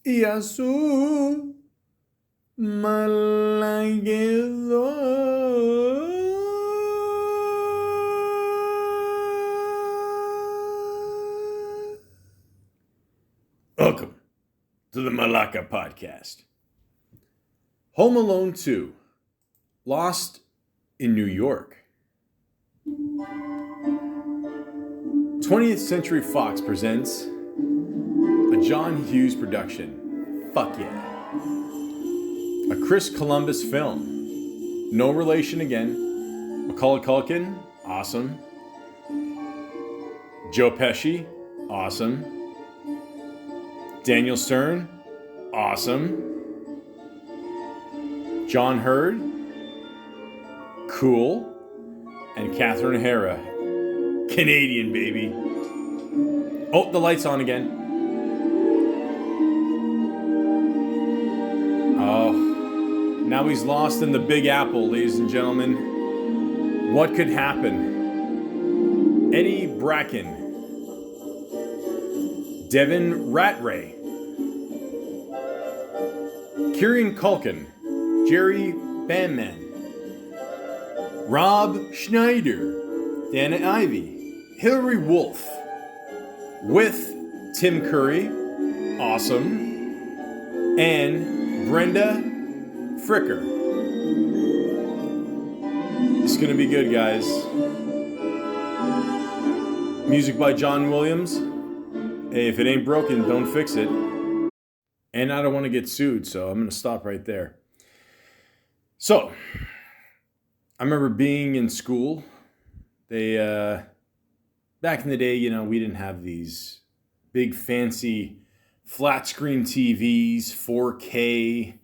Yasu Malagedo. Welcome to the Malaka podcast. Home Alone 2, Lost in New York. 20th Century Fox presents a John Hughes production. Fuck yeah. A Chris Columbus film. No relation again. Macaulay Culkin, awesome. Joe Pesci, awesome. Daniel Stern, awesome. John Hurd, cool. And Catherine O'Hara, Canadian, baby. Oh, the light's on again. Oh, now he's lost in the Big Apple, ladies and gentlemen. What could happen? Eddie Bracken, Devin Ratray, Kieran Culkin, Jerry Banman, Rob Schneider, Dana Ivey, Hillary Wolf, with Tim Curry, awesome, and Brenda Fricker. It's gonna be good, guys. Music by John Williams. Hey, if it ain't broken, don't fix it. And I don't want to get sued, so I'm gonna stop right there. So, I remember being in school. They, back in the day, we didn't have these big fancy flat screen TVs, 4K,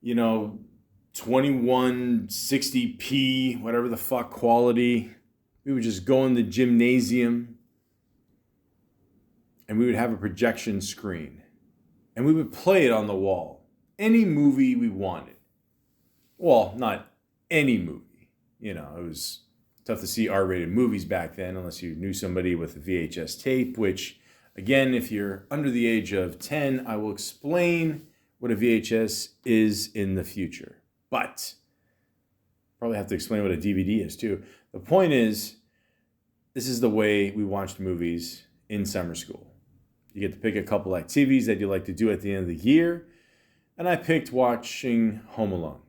2160p, whatever the fuck quality. We would just go in the gymnasium and we would have a projection screen and we would play it on the wall. Any movie we wanted. Well, not any movie. It was tough to see R-rated movies back then unless you knew somebody with a VHS tape, which, again, if you're under the age of 10, I will explain what a VHS is in the future. But probably have to explain what a DVD is too. The point is, this is the way we watched movies in summer school. You get to pick a couple activities that you like to do at the end of the year, and I picked watching Home Alone.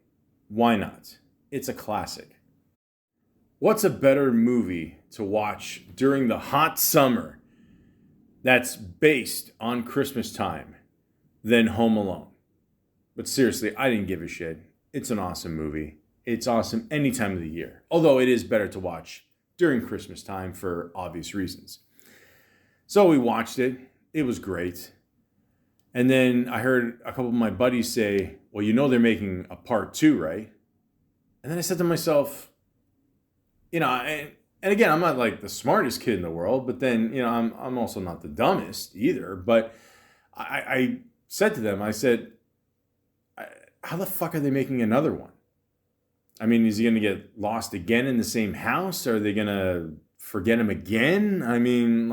Why not? It's a classic. What's a better movie to watch during the hot summer that's based on Christmas time than Home Alone? But seriously, I didn't give a shit. It's an awesome movie. It's awesome any time of the year. Although it is better to watch during Christmas time for obvious reasons. So we watched it. It was great. And then I heard a couple of my buddies say, well, they're making a part 2, right? And then I said to myself, and again, I'm not like the smartest kid in the world, but then, I'm also not the dumbest either. But I said to them, I said, how the fuck are they making another one? I mean, is he going to get lost again in the same house? Are they going to forget him again? I mean,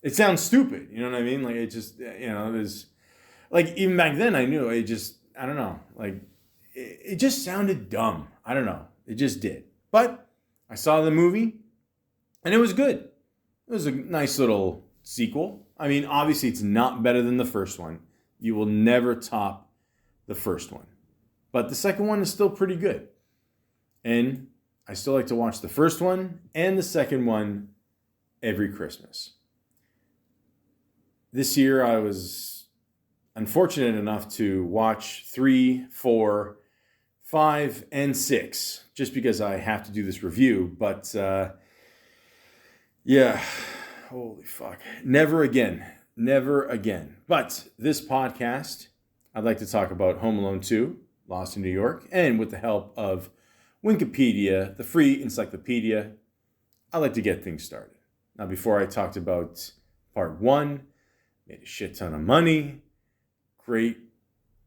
it sounds stupid. You know what I mean? Like, it just, it was like, even back then I knew I don't know. Like, it just sounded dumb. I don't know. It just did. But I saw the movie and it was good. It was a nice little sequel. I mean, obviously it's not better than the first one. You will never top the first one. But the second one is still pretty good. And I still like to watch the first one and the second one every Christmas. This year I was unfortunate enough to watch 3, 4, 5, and 6, just because I have to do this review. But yeah, holy fuck. Never again. Never again. But this podcast, I'd like to talk about Home Alone 2, Lost in New York, and with the help of Wikipedia, the free encyclopedia, I like to get things started. Now, before I talked about part 1, made a shit ton of money, great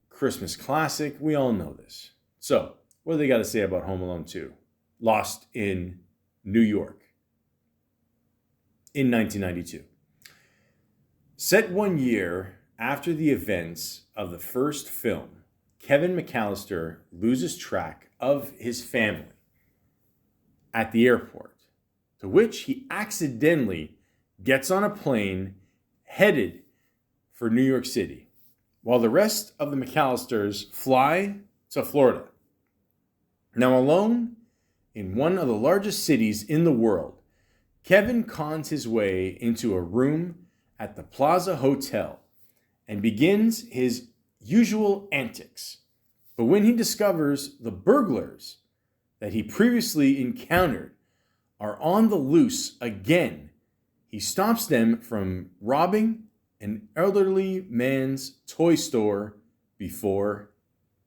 Christmas classic, we all know this. So, what do they got to say about Home Alone 2? Lost in New York in 1992. Set one year after the events of the first film, Kevin McAllister loses track of his family at the airport, to which he accidentally gets on a plane headed for New York City, while the rest of the McAllisters fly to Florida. Now, alone in one of the largest cities in the world, Kevin cons his way into a room at the Plaza Hotel and begins his usual antics. But when he discovers the burglars that he previously encountered are on the loose again, he stops them from robbing an elderly man's toy store before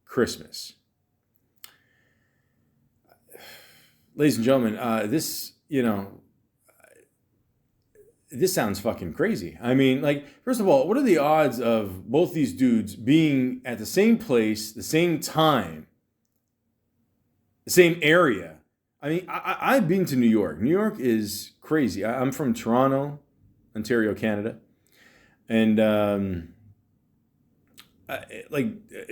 Christmas. Ladies and gentlemen, this sounds fucking crazy. I mean, like, first of all, what are the odds of both these dudes being at the same place, the same time, the same area? I mean, I've been to New York. New York is crazy. I'm from Toronto, Ontario, Canada. And,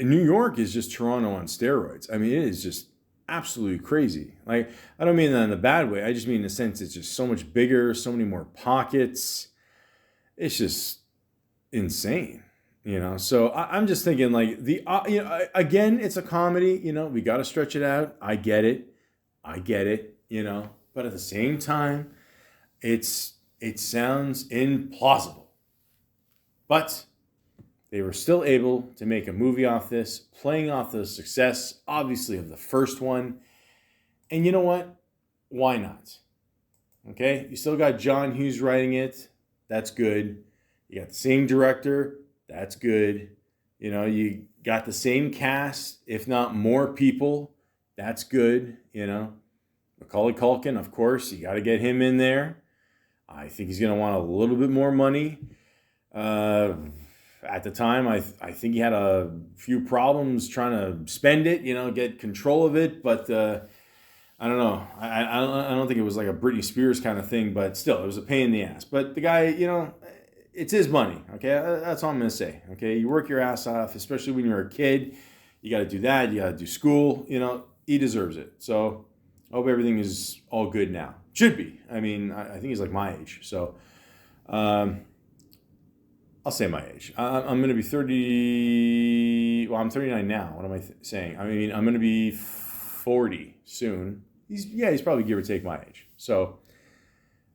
New York is just Toronto on steroids. I mean, it is just absolutely crazy. Like, I don't mean that in a bad way. I just mean in the sense it's just so much bigger, so many more pockets. It's just insane, So I'm just thinking, like, again, it's a comedy. We got to stretch it out. I get it. But at the same time, it sounds implausible. But they were still able to make a movie off this, playing off the success, obviously, of the first one. And you know what? Why not? Okay? You still got John Hughes writing it. That's good. You got the same director. That's good. You got the same cast, if not more people. That's good. Macaulay Culkin, of course, you got to get him in there. I think he's going to want a little bit more money. At the time, I think he had a few problems trying to spend it, get control of it. But I don't know. I don't think it was like a Britney Spears kind of thing. But still, it was a pain in the ass. But the guy, it's his money. Okay, that's all I'm going to say. Okay, you work your ass off, especially when you're a kid. You got to do that. You got to do school. He deserves it. So I hope everything is all good now. Should be. I mean, I think he's like my age. So I'll say my age. I'm going to be 30. Well, I'm 39 now. What am I saying? I mean, I'm going to be 40 soon. He's probably give or take my age. So,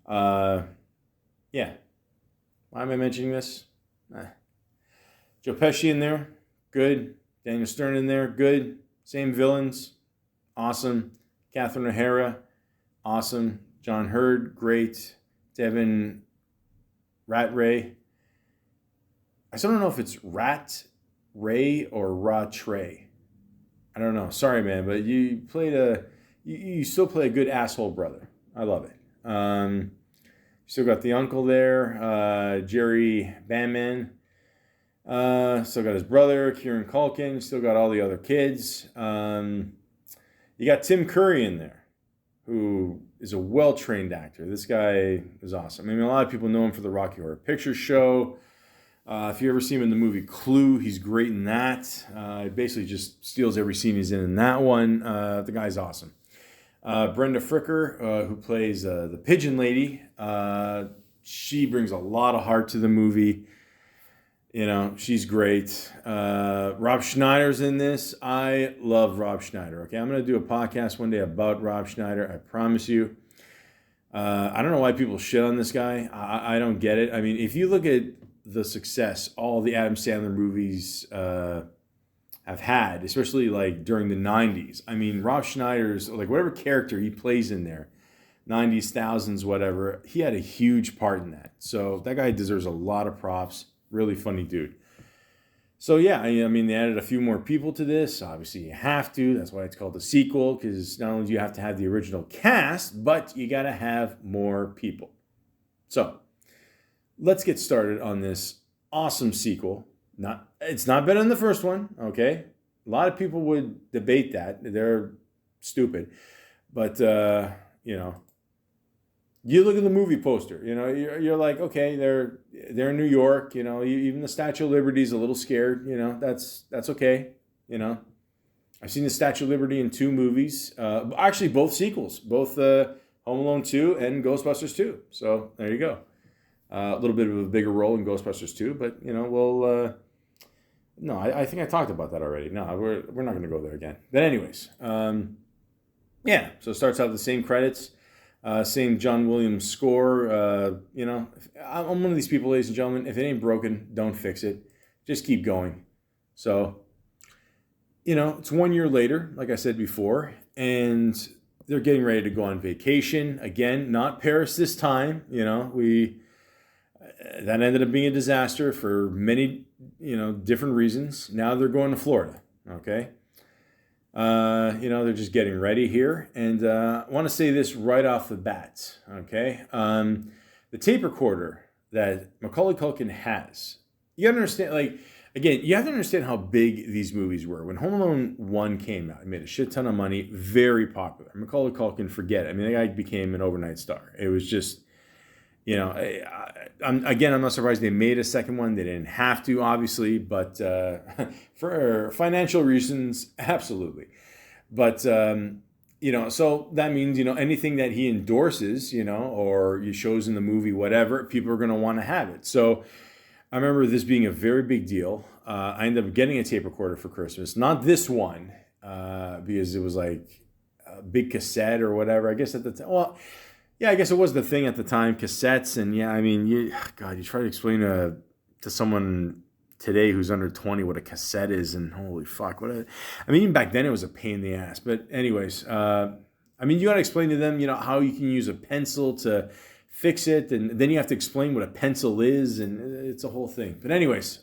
yeah. Why am I mentioning this? Joe Pesci in there, good. Daniel Stern in there, good. Same villains, awesome. Catherine O'Hara, awesome. John Hurd, great. Devin Ratray. I still don't know if it's Rat Ray or Rattray. I don't know. Sorry, man, but you still play a good asshole brother. I love it. Still got the uncle there, Jerry Banman. Still got his brother, Kieran Culkin. Still got all the other kids. You got Tim Curry in there, who is a well-trained actor. This guy is awesome. I mean, a lot of people know him for the Rocky Horror Picture Show. If you ever see him in the movie Clue, he's great in that. He basically just steals every scene he's in that one. The guy's awesome. Brenda Fricker, who plays the Pigeon Lady, she brings a lot of heart to the movie. She's great. Rob Schneider's in this. I love Rob Schneider. Okay, I'm going to do a podcast one day about Rob Schneider. I promise you. I don't know why people shit on this guy. I don't get it. I mean, if you look at the success all the Adam Sandler movies have had, especially like during the 90s. I mean, Rob Schneider's, like whatever character he plays in there, 90s, thousands, whatever, he had a huge part in that. So that guy deserves a lot of props. Really funny dude. So yeah, I mean, they added a few more people to this. Obviously, you have to. That's why it's called a sequel, because not only do you have to have the original cast, but you got to have more people. So let's get started on this awesome sequel. It's not better than the first one, okay? A lot of people would debate that. They're stupid. But, You look at the movie poster, you're like, okay, they're in New York, even the Statue of Liberty is a little scared, that's okay, I've seen the Statue of Liberty in 2 movies, actually both sequels, both Home Alone 2 and Ghostbusters 2. So there you go. A little bit of a bigger role in Ghostbusters 2, but no, I think I talked about that already. No, we're not going to go there again. But anyways, yeah. So it starts out with the same credits. Same John Williams score. I'm one of these people, ladies and gentlemen. If it ain't broken, don't fix it. Just keep going. So, it's 1 year later, like I said before, and they're getting ready to go on vacation again. Not Paris this time. That ended up being a disaster for many, different reasons. Now they're going to Florida. Okay. They're just getting ready here. And I want to say this right off the bat, okay? The tape recorder that Macaulay Culkin has, you understand, again, you have to understand how big these movies were. When Home Alone 1 came out, it made a shit ton of money, very popular. Macaulay Culkin, forget it. I mean, the guy became an overnight star. It was just, I'm not surprised they made a second one. They didn't have to, obviously, but for financial reasons, absolutely. But, so that means, anything that he endorses, or he shows in the movie, whatever, people are going to want to have it. So I remember this being a very big deal. I ended up getting a tape recorder for Christmas. Not this one, because it was like a big cassette or whatever. I guess at the time, well, yeah, I guess it was the thing at the time, cassettes. And yeah, I mean, you try to explain to someone today who's under 20 what a cassette is, and holy fuck, even back then it was a pain in the ass. But anyways, you got to explain to them, how you can use a pencil to fix it. And then you have to explain what a pencil is, and it's a whole thing. But anyways,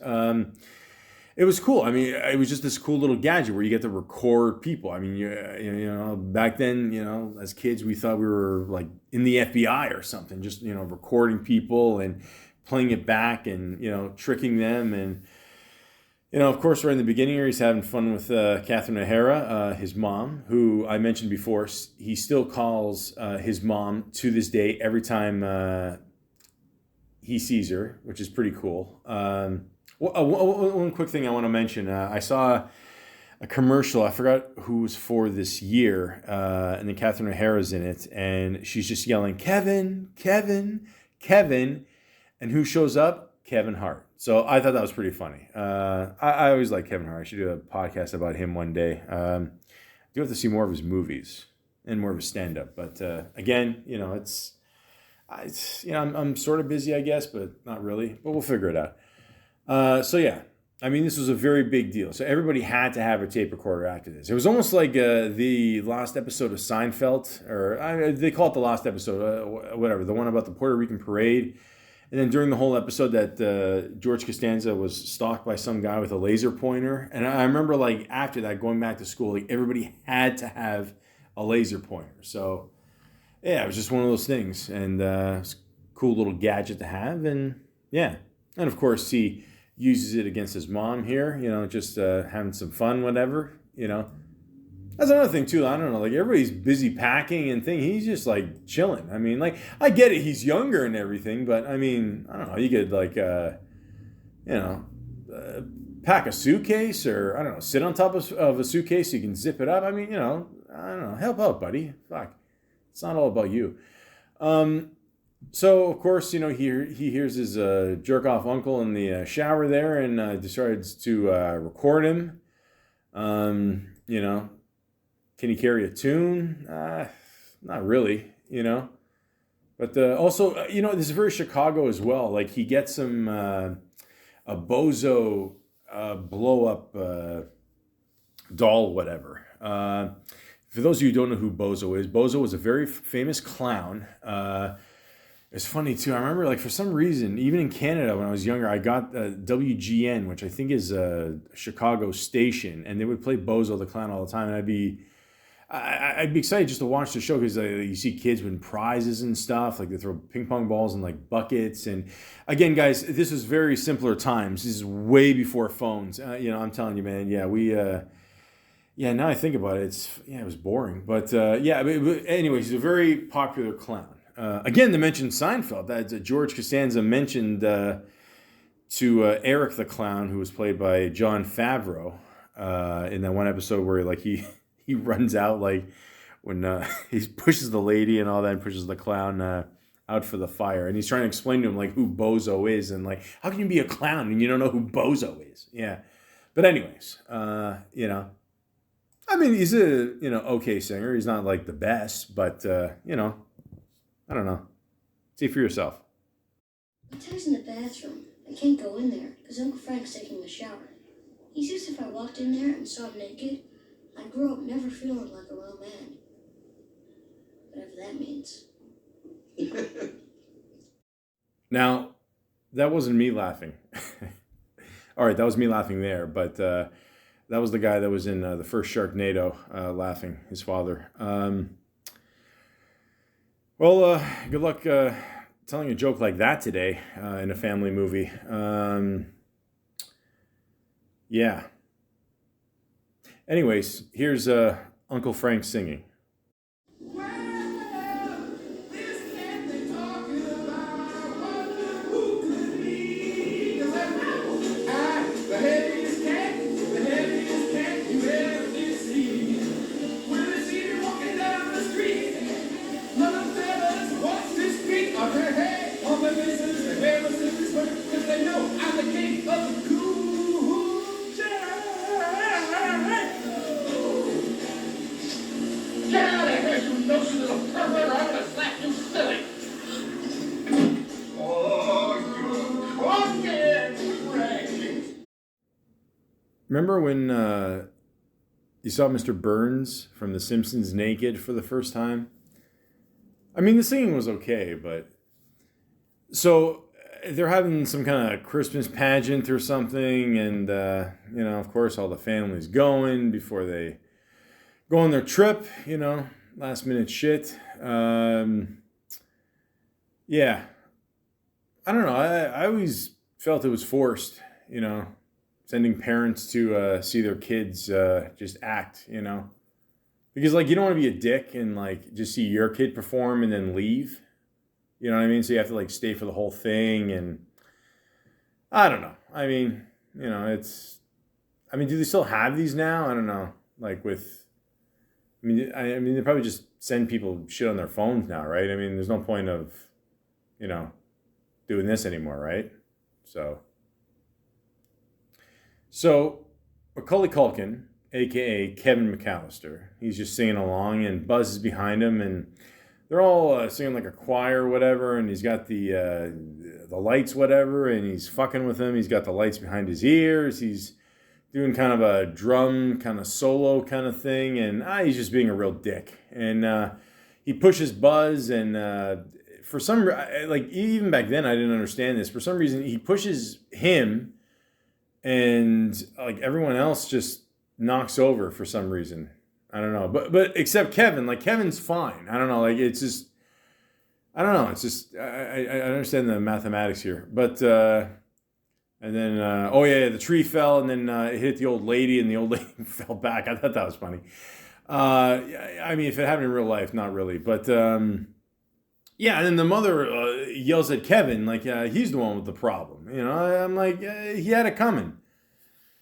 it was cool. I mean, it was just this cool little gadget where you get to record people. I mean, back then, as kids, we thought we were like in the FBI or something, just, recording people and playing it back and, tricking them. And, of course, right in the beginning here, he's having fun with Catherine O'Hara, his mom, who I mentioned before. He still calls his mom to this day every time he sees her, which is pretty cool. One quick thing I want to mention. I saw a commercial. I forgot who was for this year. And then Catherine O'Hara's in it. And she's just yelling, Kevin, Kevin, Kevin. And who shows up? Kevin Hart. So I thought that was pretty funny. I always like Kevin Hart. I should do a podcast about him one day. I do have to see more of his movies and more of his stand-up. But again, I'm sort of busy, I guess, but not really. But we'll figure it out. So yeah, this was a very big deal. So everybody had to have a tape recorder after this. It was almost like the last episode of Seinfeld, or they call it the last episode, whatever, the one about the Puerto Rican parade. And then during the whole episode that George Costanza was stalked by some guy with a laser pointer. And I remember after that, going back to school, everybody had to have a laser pointer. So yeah, it was just one of those things. And it's a cool little gadget to have. And yeah. And of course, he uses it against his mom here, just having some fun, whatever, That's another thing, too. I don't know, everybody's busy packing and thing. He's just, chilling. I mean, I get it. He's younger and everything, but, I don't know. You could, pack a suitcase or, I don't know, sit on top of a suitcase so you can zip it up. I don't know. Help out, buddy. Fuck. It's not all about you. So, of course, he hears his jerk-off uncle in the shower there and decides to record him. Can he carry a tune? Not really, But also, this is very Chicago as well. He gets him a bozo blow-up doll, whatever. For those of you who don't know who Bozo was a very famous clown. It's funny, too. I remember, for some reason, even in Canada when I was younger, I got WGN, which I think is a Chicago station, and they would play Bozo the Clown all the time, and I'd be excited just to watch the show because you see kids win prizes and stuff. They throw ping pong balls in, buckets. And, again, guys, this was very simpler times. This is way before phones. I'm telling you, man, yeah, we... now I think about it, it was boring. But, anyways, he's a very popular clown. Again, to mention Seinfeld, that George Costanza mentioned to Eric the Clown, who was played by Jon Favreau, in that one episode where like he runs out like when he pushes the lady and all that, and pushes the clown out for the fire, and he's trying to explain to him like who Bozo is, and like how can you be a clown and you don't know who Bozo is? Yeah, but anyways, you know, I mean, he's a okay singer. He's not like the best, but you know, I don't know. See for yourself. Ted's in the bathroom. I can't go in there because Uncle Frank's taking a shower. He says if I walked in there and saw him naked, I'd grow up never feeling like a real man. Whatever that means. Now, that wasn't me laughing. All right, that was me laughing there, but that was the guy that was in the first Sharknado laughing, his father. Well, good luck telling a joke like that today in a family movie. Yeah. Anyways, here's Uncle Frank singing. Remember when you saw Mr. Burns from The Simpsons naked for the first time? I mean, the singing was okay, but... So, they're having some kind of Christmas pageant or something, and, you know, of course, all the family's going before they go on their trip, you know, last minute shit. Yeah. I don't know, I always felt it was forced, you know, sending parents to see their kids just act, you know. Because, like, you don't want to be a dick and, like, just see your kid perform and then leave. You know what I mean? So you have to, like, stay for the whole thing, and I don't know. I mean, you know, it's... I mean, do they still have these now? I don't know. Like, with... I mean, they probably just send people shit on their phones now, right? I mean, there's no point of, you know, doing this anymore, right? So, Macaulay Culkin, a.k.a. Kevin McAllister, he's just singing along, and Buzz is behind him, and they're all singing like a choir or whatever, and he's got the lights, whatever, and he's fucking with him. He's got the lights behind his ears. He's doing kind of a drum kind of solo kind of thing, and he's just being a real dick. And he pushes Buzz, and for some, like, even back then I didn't understand this. For some reason, he pushes him, and like everyone else just knocks over for some reason. I don't know, but except Kevin. Like, Kevin's fine. I don't know. Like, it's just, I don't know. It's just I understand the mathematics here, but and then oh yeah, the tree fell, and then it hit the old lady, and the old lady fell back. I thought that was funny. I mean, if it happened in real life, not really, but yeah. And then the mother yells at Kevin like he's the one with the problem. You know, I'm like he had it coming.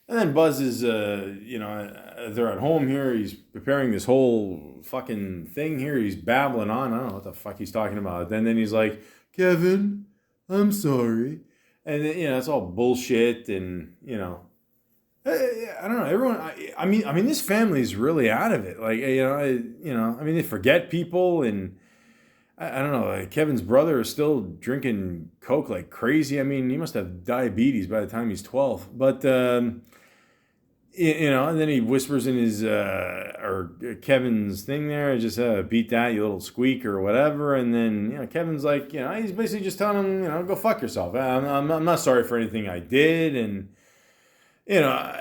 And then Buzz is, you know, they're at home here. He's preparing this whole fucking thing here. He's babbling on. I don't know what the fuck he's talking about. And then he's like, Kevin, I'm sorry. And, you know, it's all bullshit. And, you know, I don't know. Everyone, I mean, this family is really out of it. Like, you know, I mean, they forget people. And I don't know. Kevin's brother is still drinking Coke like crazy. I mean, he must have diabetes by the time he's 12. But, you know, and then he whispers in his, or Kevin's thing there, just beat that, you little squeak or whatever. And then, you know, Kevin's like, you know, he's basically just telling him, you know, go fuck yourself. I'm not sorry for anything I did. And, you know,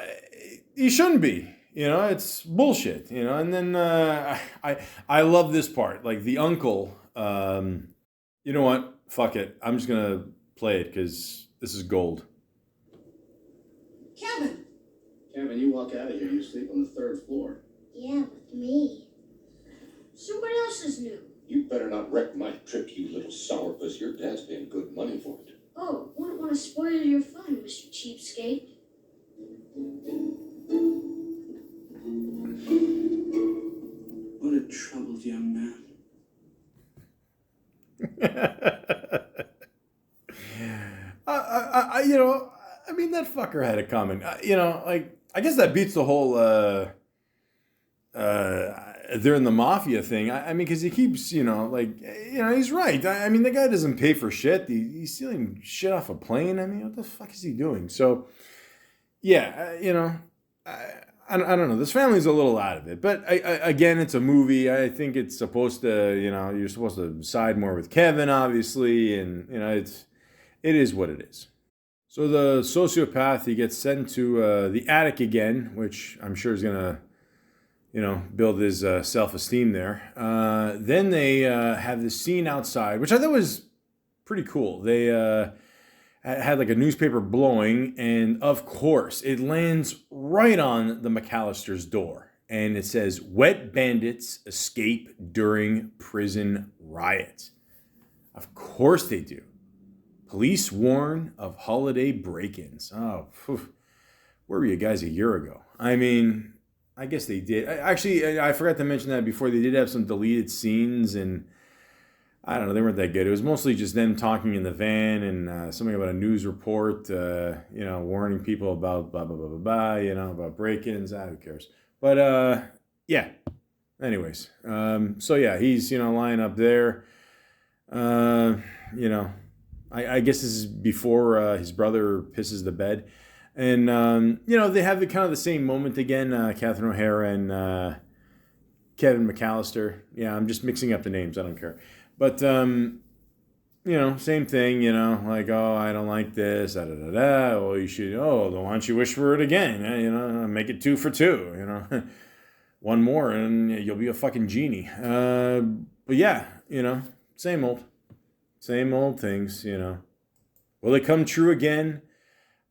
you shouldn't be, you know, it's bullshit, you know. And then I love this part, like the uncle, you know what? Fuck it. I'm just going to play it because this is gold. Kevin, you walk out of here, you sleep on the 3rd floor. Yeah, with me. So what else is new? You better not wreck my trip, you little sourpuss. Your dad's paying good money for it. Oh, wouldn't want to spoil your fun, Mr. Cheapskate. What a troubled young man. I mean, that fucker had it coming. I guess that beats the whole they're in the mafia thing. I mean, because he keeps, he's right. I mean, the guy doesn't pay for shit. He's stealing shit off a plane. I mean, what the fuck is he doing? So, yeah, I don't know. This family's a little out of it. But, again, it's a movie. I think it's supposed to, you're supposed to side more with Kevin, obviously. And, it is what it is. So the sociopath, he gets sent to the attic again, which I'm sure is going to, build his self-esteem there. Then they have this scene outside, which I thought was pretty cool. They had like a newspaper blowing, and of course, it lands right on the McAllister's door. And it says, "Wet bandits escape during prison riot." Of course they do. Police warn of holiday break-ins. Oh, where were you guys a year ago? I mean, I guess they did. Actually, I forgot to mention that before. They did have some deleted scenes, and I don't know, they weren't that good. It was mostly just them talking in the van and something about a news report, warning people about blah, blah, blah, blah, blah, about break-ins. Who cares? But, yeah. Anyways, so yeah, he's, lying up there, I guess this is before his brother pisses the bed. And, they have kind of the same moment again, Catherine O'Hara and Kevin McAllister. Yeah, I'm just mixing up the names. I don't care. But, same thing, like, oh, I don't like this, da-da-da-da. Well, you should, why don't you wish for it again? Make it 2 for 2, One more and you'll be a fucking genie. But yeah, same old things, Will it come true again?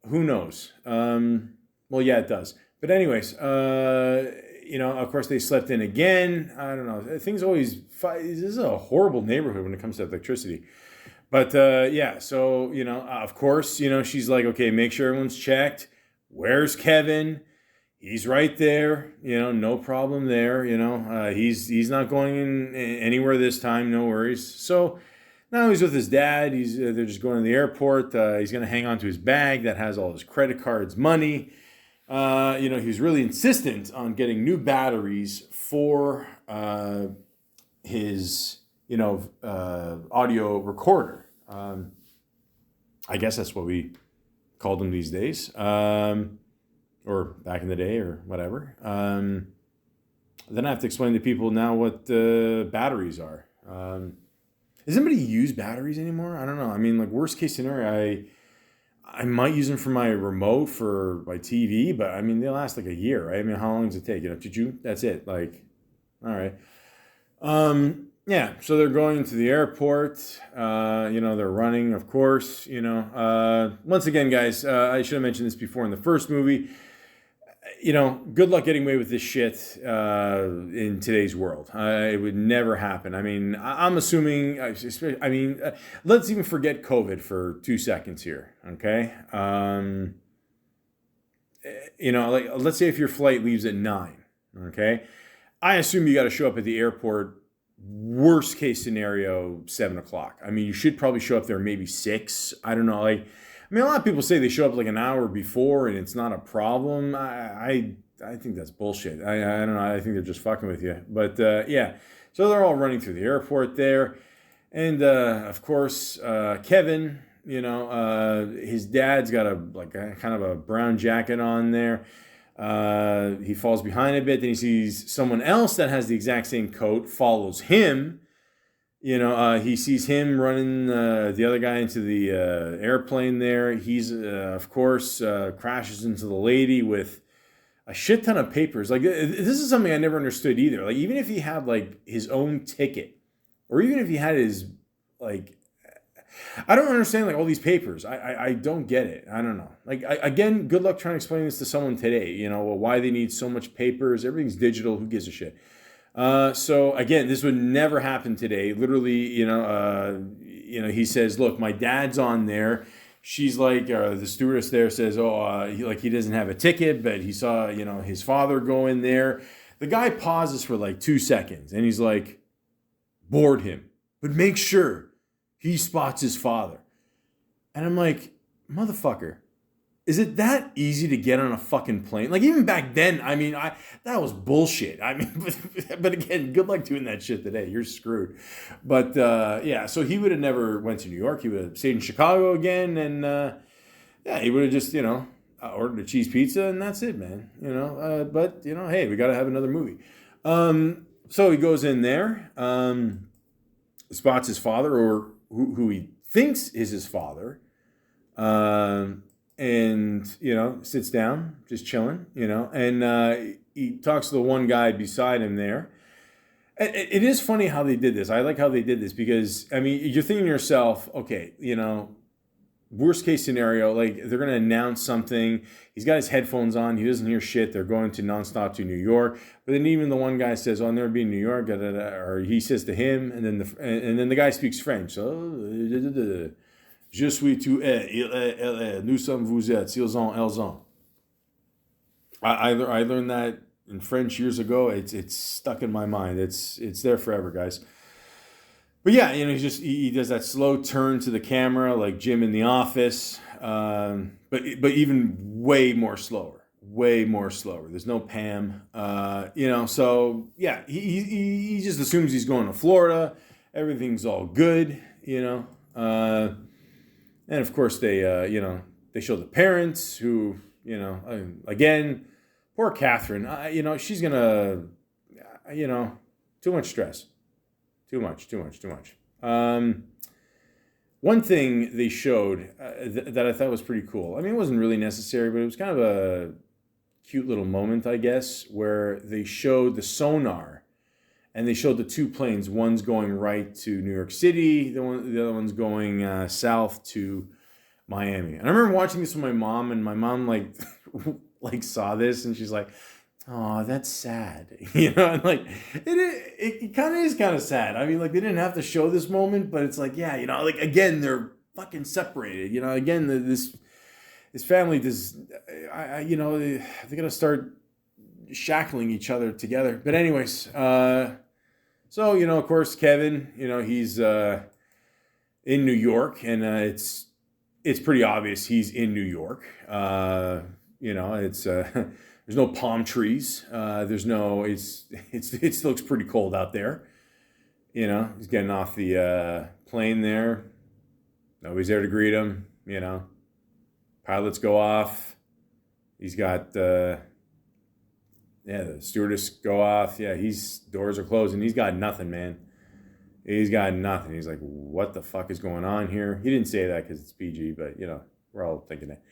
Who knows? Well, yeah, it does. But anyways, of course they slept in again. I don't know. Things always, this is a horrible neighborhood when it comes to electricity. But yeah, so, of course, she's like, okay, make sure everyone's checked. Where's Kevin? He's right there, no problem there, he's not going in anywhere this time, no worries. So now he's with his dad. They're just going to the airport. He's going to hang on to his bag that has all his credit cards, money. He was really insistent on getting new batteries for his, audio recorder. I guess that's what we called them these days, or back in the day, or whatever. Then I have to explain to people now what batteries are. Does anybody use batteries anymore? I don't know. I mean, like, worst case scenario, I might use them for my remote for my TV, but I mean, they last like a year, right? I mean, how long does it take? That's it. Like, all right. Yeah, so they're going to the airport. They're running, of course. Once again, guys, I should have mentioned this before in the first movie. Good luck getting away with this shit in today's world. It would never happen. I mean, I'm assuming, let's even forget COVID for 2 seconds here, okay? Let's say if your flight leaves at 9, okay? I assume you got to show up at the airport, worst case scenario, 7 o'clock. I mean, you should probably show up there maybe 6. I don't know, a lot of people say they show up like an hour before and it's not a problem. I think that's bullshit. I don't know. I think they're just fucking with you. But yeah, so they're all running through the airport there. And of course, Kevin, his dad's got a kind of a brown jacket on there. He falls behind a bit. Then he sees someone else that has the exact same coat, follows him. He sees him running the other guy into the airplane there. He's, of course, crashes into the lady with a shit ton of papers. Like, this is something I never understood either. Like, even if he had, his own ticket, or even if he had his, I don't understand, all these papers. I don't get it. I don't know. Again, good luck trying to explain this to someone today. Why they need so much papers. Everything's digital. Who gives a shit? So again, this would never happen today. Literally, he says, "Look, my dad's on there." She's like, the stewardess there says, "Oh, he doesn't have a ticket, but he saw, his father go in there." The guy pauses for like 2 seconds, and he's like, "Board him, but make sure he spots his father." And I'm like, motherfucker. Is it that easy to get on a fucking plane? Like, even back then, I mean, that was bullshit. I mean, but again, good luck doing that shit today. You're screwed. But yeah, so he would have never went to New York. He would have stayed in Chicago again, and yeah, he would have just ordered a cheese pizza, and that's it, man. But hey, we got to have another movie. So he goes in there, spots his father, or who he thinks is his father. And sits down, just chilling, and he talks to the one guy beside him there. It is funny how they did this. I like how they did this because, I mean, you're thinking to yourself, okay, worst case scenario, like they're going to announce something. He's got his headphones on. He doesn't hear shit. They're going to nonstop to New York. But then even the one guy says, "I'll never be in New York," or he says to him, and then the guy speaks French. So, "Je suis tu es, il est, elle est, nous sommes, vous êtes, ils ont, elles ont." I learned that in French years ago. It's stuck in my mind. It's there forever, guys. But yeah, he does that slow turn to the camera like Jim in The Office, but even way more slower. There's no Pam, So yeah, he just assumes he's going to Florida. Everything's all good, And of course, they show the parents who, again, poor Catherine. She's gonna, too much stress, too much. One thing they showed that I thought was pretty cool. I mean, it wasn't really necessary, but it was kind of a cute little moment, I guess, where they showed the sonar. And they showed the two planes. One's going right to New York City. The other one's going south to Miami. And I remember watching this with my mom, and my mom like saw this, and she's like, "Oh, that's sad," And like it kind of is kind of sad. I mean, like they didn't have to show this moment, but it's like, yeah, like again they're fucking separated. Again this family does, they gotta start shackling each other together. But anyways, so of course Kevin, he's in New York, and it's pretty obvious he's in New York. It's there's no palm trees. There's no. It still looks pretty cold out there. He's getting off the plane there. Nobody's there to greet him. Pilots go off. He's got. The stewardess go off. Yeah, doors are closed, and he's got nothing, man. He's got nothing. He's like, what the fuck is going on here? He didn't say that because it's PG, but, we're all thinking that.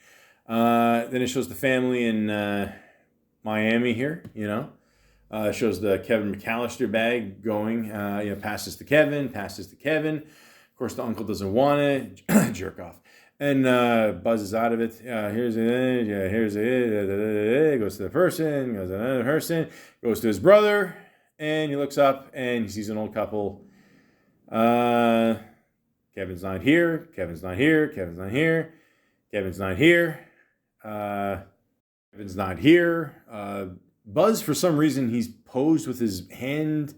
Then it shows the family in Miami here, It shows the Kevin McAllister bag going, passes to Kevin. Of course, the uncle doesn't want it. Jerk off. And buzzes out of it. Here's it. Goes to the person. Goes to another person. Goes to his brother. And he looks up and he sees an old couple. Kevin's not here. Kevin's not here. Kevin's not here. Kevin's not here. Kevin's not here. Buzz, for some reason, he's posed with his hand.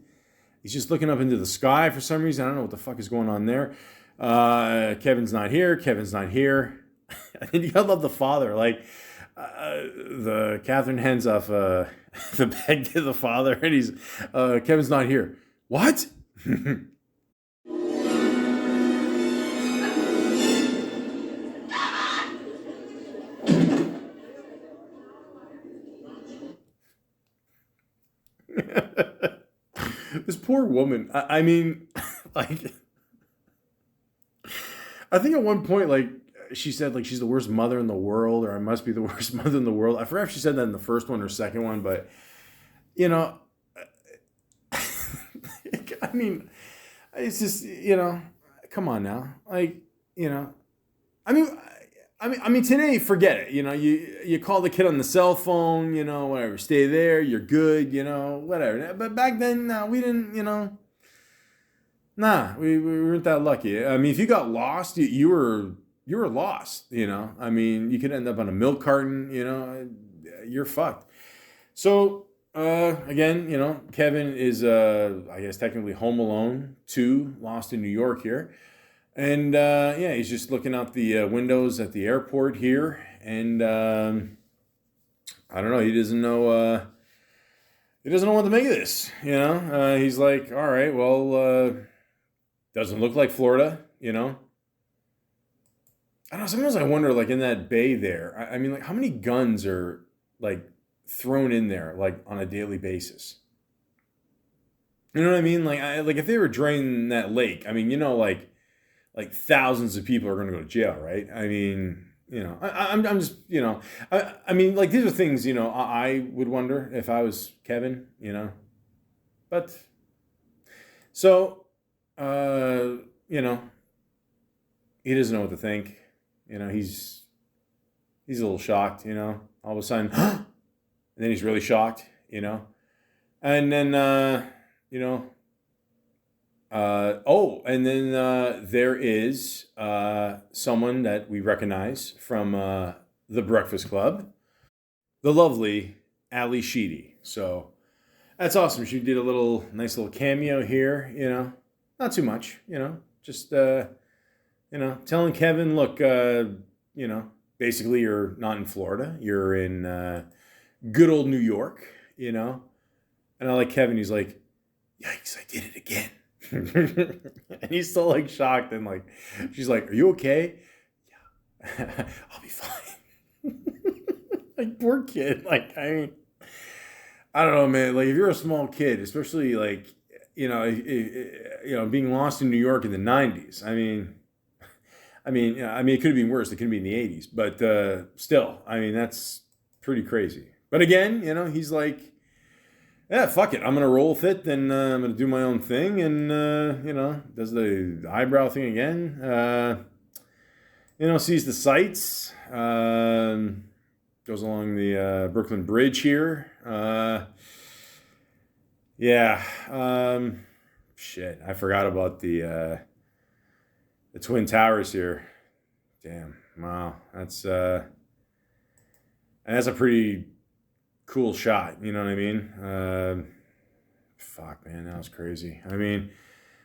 He's just looking up into the sky for some reason. I don't know what the fuck is going on there. Kevin's not here. Kevin's not here. And you gotta love the father. Like, the Catherine hands off the bag to the father, and he's Kevin's not here. What? This poor woman. I mean, like, I think at one point, like, she said, like, she's the worst mother in the world, or I must be the worst mother in the world. I forgot if she said that in the first one or second one, but, I mean, it's just, come on now. Like, I mean, I mean, today, forget it. You call the kid on the cell phone, whatever. Stay there, you're good, whatever. But back then, no, we didn't, nah, we weren't that lucky. I mean, if you got lost, you were lost. I mean, you could end up on a milk carton. You're fucked. So again, Kevin is I guess technically Home Alone 2, Lost in New York here. And yeah, he's just looking out the windows at the airport here, and I don't know. He doesn't know. He doesn't know what to make of this. He's like, all right, well, doesn't look like Florida. I don't know. Sometimes I wonder, like in that bay there. I mean, like how many guns are like thrown in there, like on a daily basis? You know what I mean? Like if they were draining that lake, I mean, like thousands of people are going to go to jail, right? I mean, I'm just, I mean, like these are things, I would wonder if I was Kevin, but so, he doesn't know what to think. He's a little shocked, all of a sudden, and then he's really shocked, and then, and then there is someone that we recognize from the Breakfast Club, the lovely Ali Sheedy. So that's awesome. She did a nice little cameo here. Not too much. Just telling Kevin, look, basically you're not in Florida. You're in good old New York. And I like Kevin. He's like, yikes! I did it again. And he's still like shocked, and like she's like, are you okay? Yeah. I'll be fine. Like poor kid. Like, I mean, I don't know, man. Like if you're a small kid, especially like being lost in New York in the 90s. I mean it could have been worse. It could have been the 80s, but still, I mean that's pretty crazy. But again, he's like, yeah, fuck it. I'm going to roll with it, and I'm going to do my own thing, and, does the eyebrow thing again. Sees the sights, goes along the Brooklyn Bridge here. Yeah, shit, I forgot about the Twin Towers here. Damn, wow, that's a pretty cool shot, you know what I mean? Fuck, man, that was crazy. I mean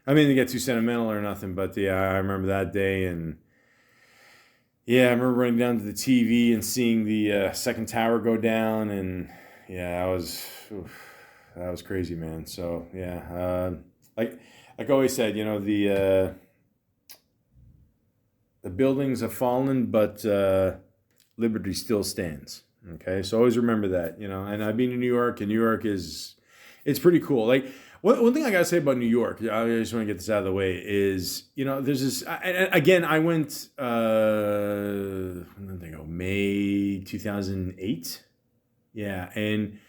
to get too sentimental or nothing, but yeah, I remember that day, and yeah, I remember running down to the TV and seeing the second tower go down, and yeah, that was crazy, man. So yeah, like I always said, the buildings have fallen, but liberty still stands. Okay, so always remember that, and I've been to New York, and New York it's pretty cool. Like, one thing I gotta say about New York, I just want to get this out of the way, is, there's this, and again, I went, when did I go? May 2008? Yeah, and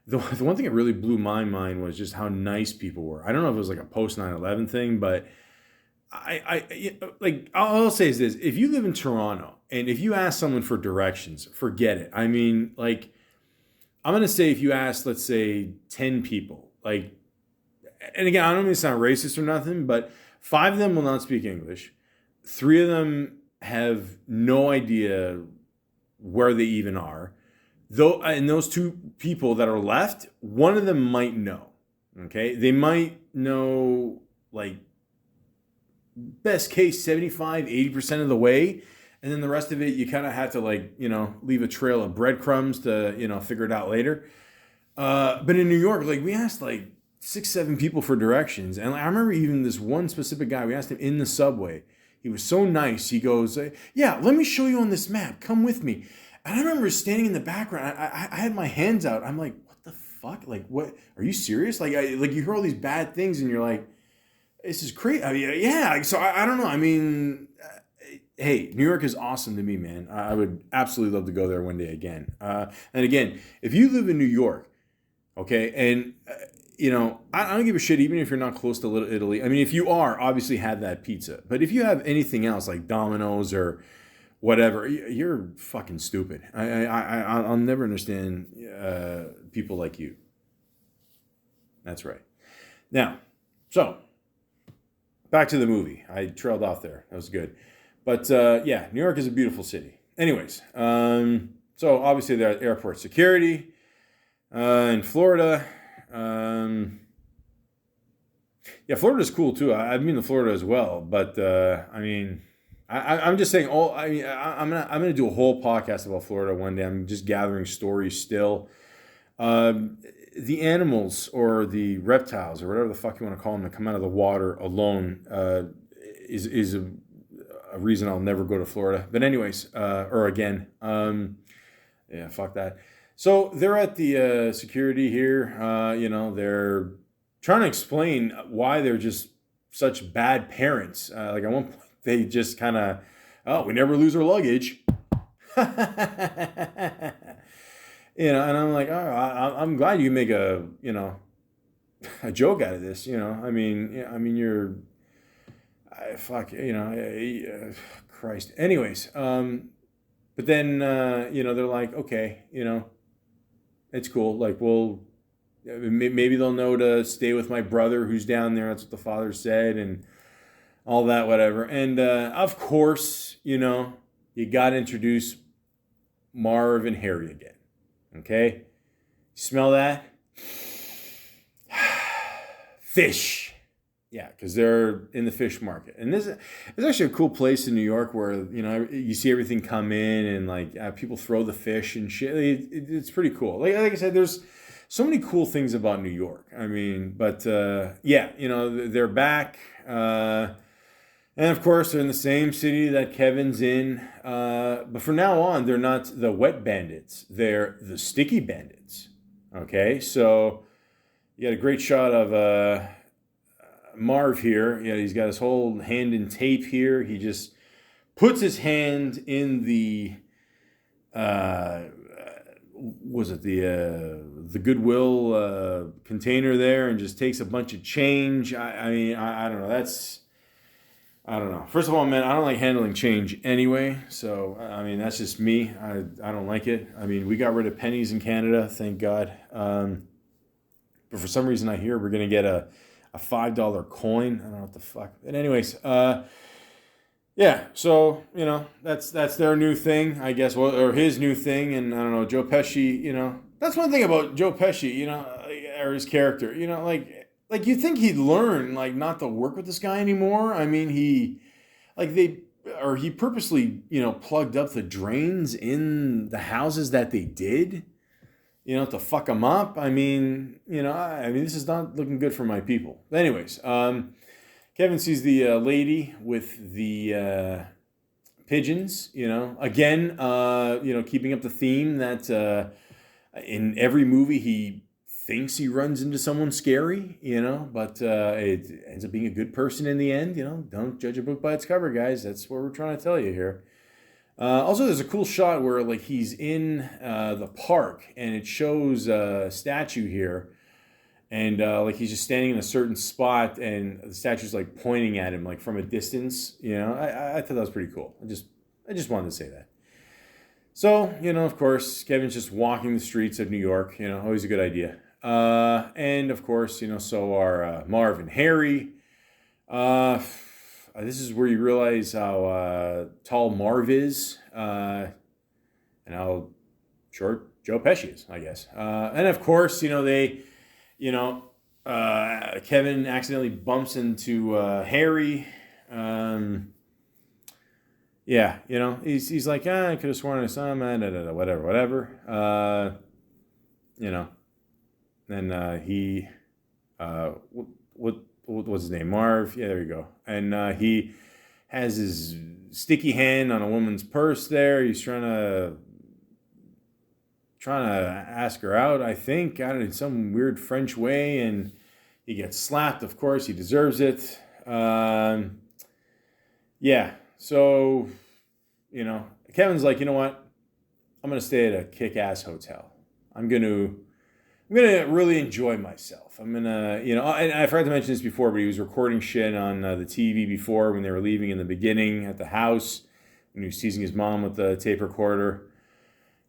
the one thing that really blew my mind was just how nice people were. I don't know if it was like a post 9/11 thing, but I'll say is this: if you live in Toronto and if you ask someone for directions, forget it. I mean, like, I'm gonna say if you ask, let's say, 10 people, like, and again, I don't mean to sound racist or nothing, but 5 of them will not speak English. 3 of them have no idea where they even are. Though, and those 2 people that are left, one of them might know. Okay, they might know, like, best case 75-80% of the way, and then the rest of it you kind of have to, like, leave a trail of breadcrumbs to figure it out later. But in New York, like, we asked like 6-7 people for directions, and I remember even this one specific guy, we asked him in the subway. He was so nice. He goes, yeah, let me show you on this map, come with me. And I remember standing in the background, I had my hands out. I'm like, what the fuck? Like, what, are you serious? Like, like you hear all these bad things and you're like, this is crazy. I mean, yeah. So I don't know. I mean, hey, New York is awesome to me, man. I would absolutely love to go there one day again. And again, if you live in New York, okay, and I don't give a shit even if you're not close to Little Italy. I mean, if you are, obviously have that pizza. But if you have anything else like Domino's or whatever. You're fucking stupid. I'll never understand people like you. That's right. Now, so back to the movie. I trailed off there. That was good. But yeah, New York is a beautiful city. Anyways, so obviously they're at airport security in Florida. Yeah, Florida's cool too. I've been to Florida as well, but I mean, I'm just saying. I'm gonna do a whole podcast about Florida one day. I'm just gathering stories still. The animals or the reptiles or whatever the fuck you want to call them that come out of the water alone is a reason I'll never go to Florida. But anyways, or again, yeah, fuck that. So they're at the security here. They're trying to explain why they're just such bad parents. Like at one point, they just kind of, oh, we never lose our luggage. And I'm like, oh, I'm glad you make a joke out of this. I mean, you're, fuck, Christ. Anyways, but then, they're like, okay, it's cool. Like, well, maybe they'll know to stay with my brother who's down there. That's what the father said and all that, whatever. And, of course, you got to introduce Marv and Harry again. Okay? Smell that? Fish. Yeah, because they're in the fish market. And this is actually a cool place in New York where, you see everything come in and, like, people throw the fish and shit. It's pretty cool. Like I said, there's so many cool things about New York. I mean, but, yeah, they're back. And, of course, they're in the same city that Kevin's in. But from now on, they're not the wet bandits. They're the sticky bandits. Okay? So you got a great shot of Marv here. Yeah, he's got his whole hand in tape here. He just puts his hand in the... was it the Goodwill container there and just takes a bunch of change. I mean, I don't know. I don't know. First of all, man, I don't like handling change anyway. So, I mean, that's just me. I don't like it. I mean, we got rid of pennies in Canada, thank God. But for some reason, I hear we're going to get a $5 coin. I don't know what the fuck. But anyways, yeah. So, that's their new thing, I guess, or his new thing. And I don't know, Joe Pesci, that's one thing about Joe Pesci, or his character, like you think he'd learn, like, not to work with this guy anymore. I mean, he purposely, plugged up the drains in the houses that they did, to fuck them up. I mean, this is not looking good for my people. But anyways, Kevin sees the lady with the pigeons, again, keeping up the theme that in every movie he thinks he runs into someone scary, but it ends up being a good person in the end. Don't judge a book by its cover, guys. That's what we're trying to tell you here. Also, there's a cool shot where, like, he's in the park and it shows a statue here, and like he's just standing in a certain spot and the statue's like pointing at him, like, from a distance. I thought that was pretty cool. I just wanted to say that. So, of course, Kevin's just walking the streets of New York. Always a good idea. And of course, so are Marv and Harry. This is where you realize how tall Marv is, and how short Joe Pesci is, I guess. And of course, Kevin accidentally bumps into Harry. Yeah, he's like, I could have sworn I saw him, whatever. Then he, what was his name? Marv. Yeah, there you go. And he has his sticky hand on a woman's purse there. He's trying to ask her out, I think, out in some weird French way, and he gets slapped. Of course, he deserves it. Yeah. So, Kevin's like, you know what? I'm gonna stay at a kick-ass hotel. I'm gonna really enjoy myself. I'm gonna, and I forgot to mention this before, but he was recording shit on the TV before when they were leaving in the beginning at the house and he's teasing his mom with the tape recorder.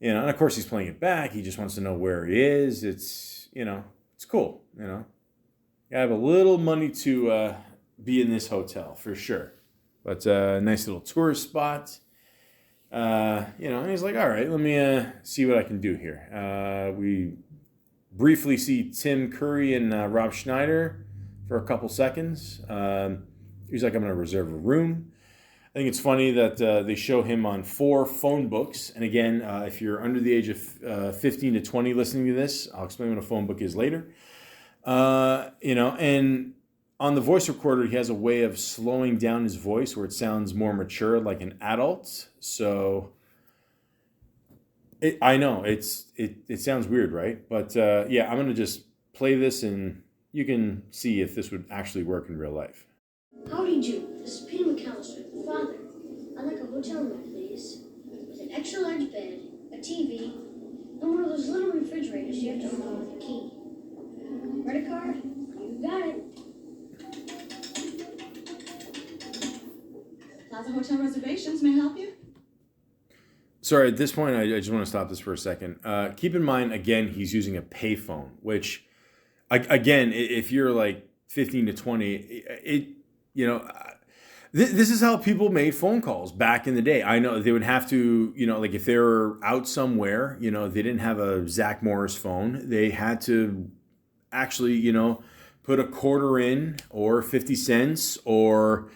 And of course he's playing it back. He just wants to know where he is. It's cool. You have a little money to be in this hotel for sure. But a nice little tourist spot. And he's like, all right, let me see what I can do here. We briefly see Tim Curry and Rob Schneider for a couple seconds. He's like, I'm going to reserve a room. I think it's funny that they show him on 4 phone books. And again, if you're under the age of 15 to 20 listening to this, I'll explain what a phone book is later. And on the voice recorder, he has a way of slowing down his voice where it sounds more mature, like an adult. So I know it sounds weird, right? But I'm going to just play this and you can see if this would actually work in real life. Howdy, Jude. This is Peter McAllister, father. I'd like a hotel room, please, with an extra large bed, a TV, and one of those little refrigerators you have to open with a key. Credit card? You got it. Plaza Hotel Reservations, may I help you? Sorry, at this point, I just want to stop this for a second. Keep in mind, again, he's using a payphone, which, again, if you're like 15 to 20, this is how people made phone calls back in the day. I know they would have to, like if they were out somewhere, they didn't have a Zach Morris phone. They had to actually, put a quarter in or 50 cents or,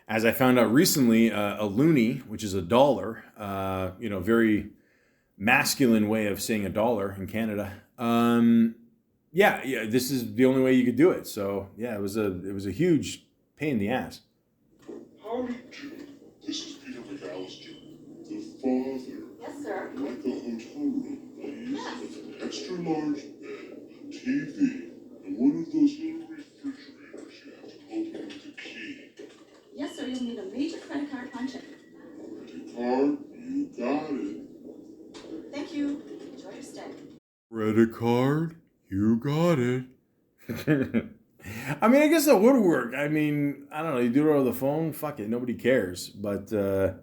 as I found out recently, a loonie, which is $1, very masculine way of saying $1 in Canada. This is the only way you could do it. So yeah, it was a huge pain in the ass. Howdy, Jude. This is Peter McAllister, the father. Yes, sir. I'd like a hotel room, please, Yes. with an extra large bed, a TV, and one of those little refrigerators you have to open with a key. Yes, sir. You'll need a major credit card punch-in. Credit card, you got it. Thank you. Enjoy your stay. Credit card, you got it. I mean, I guess that would work. I mean, I don't know. You do it over the phone, fuck it, nobody cares. But I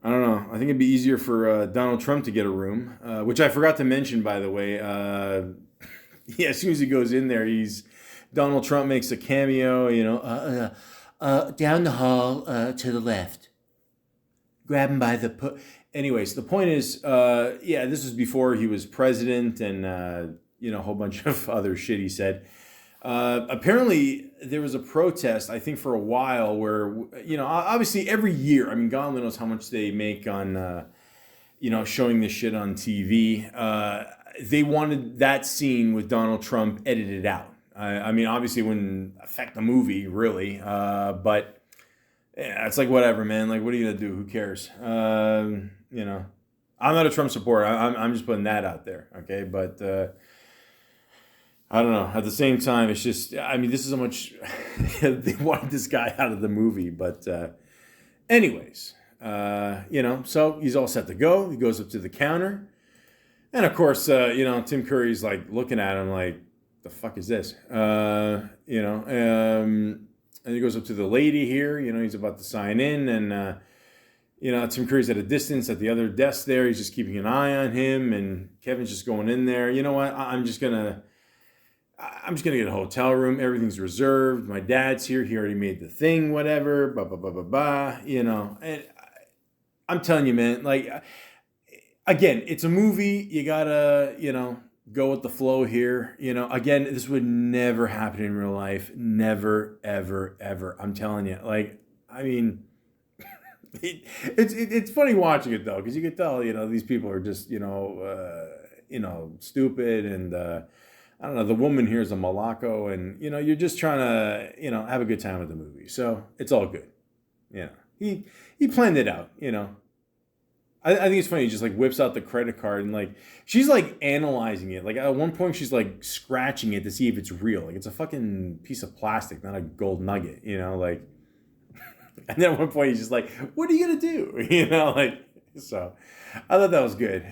don't know. I think it'd be easier for Donald Trump to get a room, which I forgot to mention, by the way. As soon as he goes in there, Donald Trump makes a cameo. Down the hall to the left. Grab him by the Anyways, the point is, this was before he was president and, a whole bunch of other shit he said. Apparently, there was a protest, I think, for a while where, obviously every year, I mean, God only knows how much they make on, showing this shit on TV. They wanted that scene with Donald Trump edited out. I mean, obviously it wouldn't affect the movie, really. But yeah, it's like, whatever, man. Like, what are you going to do? Who cares? I'm not a Trump supporter. I'm just putting that out there, okay? But I don't know. At the same time, it's just, I mean, this is how much they wanted this guy out of the movie. But anyways, so he's all set to go. He goes up to the counter. And, of course, Tim Curry's, like, looking at him like, the fuck is this? And he goes up to the lady here, he's about to sign in, and Tim Curry's at a distance at the other desk there. He's just keeping an eye on him, and Kevin's just going in there. You know what? I'm just gonna get a hotel room. Everything's reserved. My dad's here. He already made the thing. Whatever. Blah blah blah blah blah. And I'm telling you, man. Like, again, it's a movie. You gotta, go with the flow here. Again, this would never happen in real life. Never, ever, ever. I'm telling you. Like, I mean, it's funny watching it though, because you can tell, these people are just, stupid, and I don't know. The woman here is a Malaka, and you're just trying to, have a good time with the movie. So it's all good. He planned it out. I think it's funny. He just like whips out the credit card, and like she's like analyzing it. Like at one point, she's like scratching it to see if it's real. Like it's a fucking piece of plastic, not a gold nugget. Like. And then at one point, he's just like, "What are you gonna do?" So I thought that was good.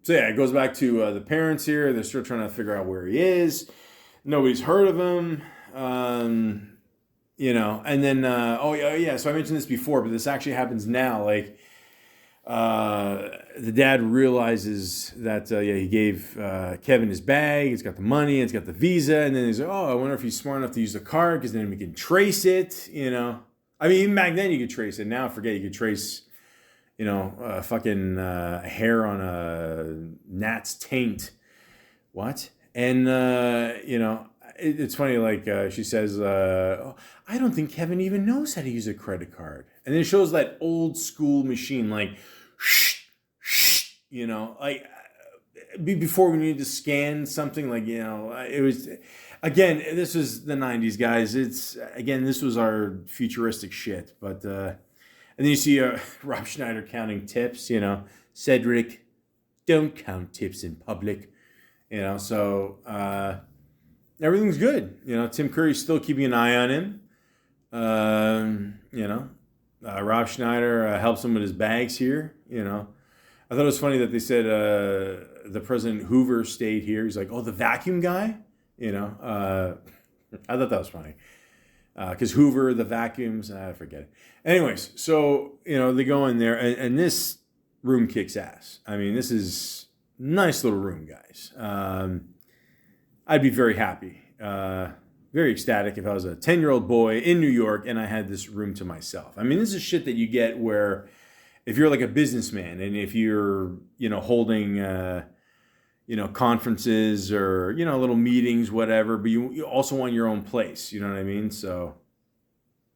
It goes back to the parents here. They're still trying to figure out where he is. Nobody's heard of him. and then oh yeah, so I mentioned this before, but this actually happens now. Like the dad realizes that he gave Kevin his bag. It's got the money. It's got the visa. And then he's like, oh, I wonder if he's smart enough to use the card because then we can trace it. I mean, even back then you could trace it. Now forget you could trace, fucking hair on a gnat's taint. What? And it's funny. Like she says, oh, I don't think Kevin even knows how to use a credit card. And then it shows that old school machine, like, like before we needed to scan something, like, it was, again, this was the 90s, guys. This was our futuristic shit. But, and then you see Rob Schneider counting tips, Cedric, don't count tips in public, so everything's good. Tim Curry's still keeping an eye on him. Rob Schneider helps him with his bags here. I thought it was funny that they said the President Hoover stayed here. He's like, oh, the vacuum guy. I thought that was funny because Hoover, the vacuums, I forget it. Anyways, so they go in there and this room kicks ass. I mean, this is nice little room, guys. I'd be very happy. Very ecstatic if I was a 10-year-old boy in New York and I had this room to myself. I mean, this is shit that you get where if you're like a businessman and if you're, holding, conferences or, little meetings, whatever, but you also want your own place. You know what I mean? So,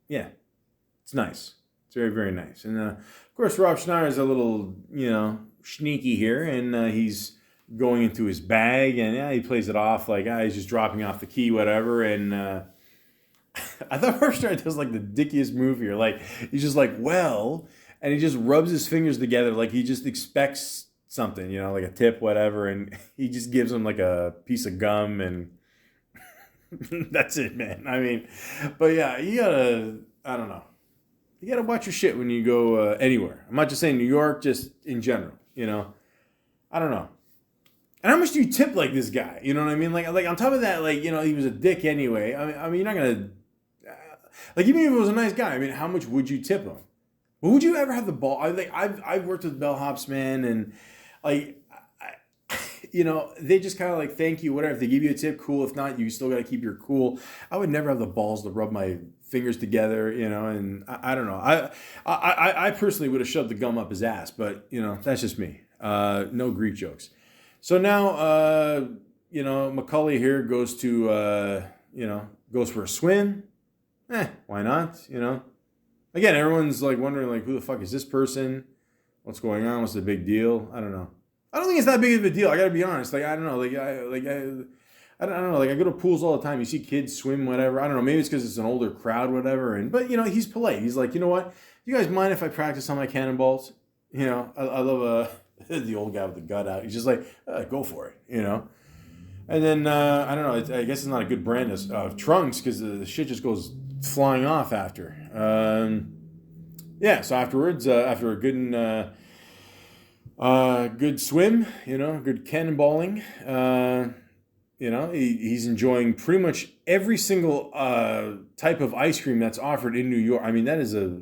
yeah, it's nice. It's very, very nice. And, of course, Rob Schneider's a little, sneaky here and he's going into his bag and he plays it off like he's just dropping off the key, whatever. And I thought Rob Schneider does like the dickiest move here. Like he's just like, well, and he just rubs his fingers together like he just expects something, like a tip, whatever. And he just gives him like a piece of gum and that's it, man. I mean, but yeah, I don't know. You gotta watch your shit when you go anywhere. I'm not just saying New York, just in general, I don't know. And how much do you tip like this guy? You know what I mean? Like on top of that, like, he was a dick anyway. I mean, you're not going to, like, even if it was a nice guy, I mean, how much would you tip him? Well, would you ever have the ball? I've worked with bellhops, man, and like, they just kind of like, thank you, whatever. If they give you a tip, cool. If not, you still got to keep your cool. I would never have the balls to rub my fingers together, and I don't know. I personally would have shoved the gum up his ass, but, that's just me. No Greek jokes. So now, Macaulay here goes to, goes for a swim. Why not? Again, everyone's like wondering, like, who the fuck is this person? What's going on? What's the big deal? I don't know. I don't think it's that big of a deal. I gotta be honest. Like, I don't know. I don't know. Like, I go to pools all the time. You see kids swim, whatever. I don't know. Maybe it's because it's an older crowd, whatever. But he's polite. He's like, you know what? You guys mind if I practice on my cannonballs? I love the old guy with the gut out. He's just like, go for it, And then, I don't know, I guess it's not a good brand of trunks because the shit just goes flying off after. So afterwards, after a good swim, good cannonballing, he's enjoying pretty much every single type of ice cream that's offered in New York. I mean, that is a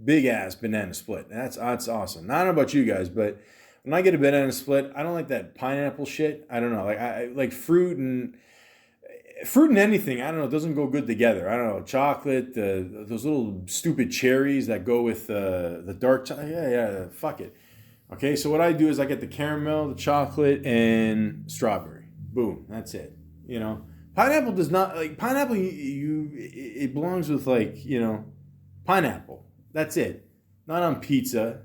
big-ass banana split. That's awesome. Now, I don't know about you guys, but when I get a banana split, I don't like that pineapple shit. I don't know. Like I like fruit and anything. I don't know. It doesn't go good together. I don't know. Chocolate, those little stupid cherries that go with the dark chocolate. Yeah. Fuck it. Okay. So what I do is I get the caramel, the chocolate, and strawberry. Boom. That's it. Pineapple does not like pineapple. It belongs with like pineapple. That's it. Not on pizza.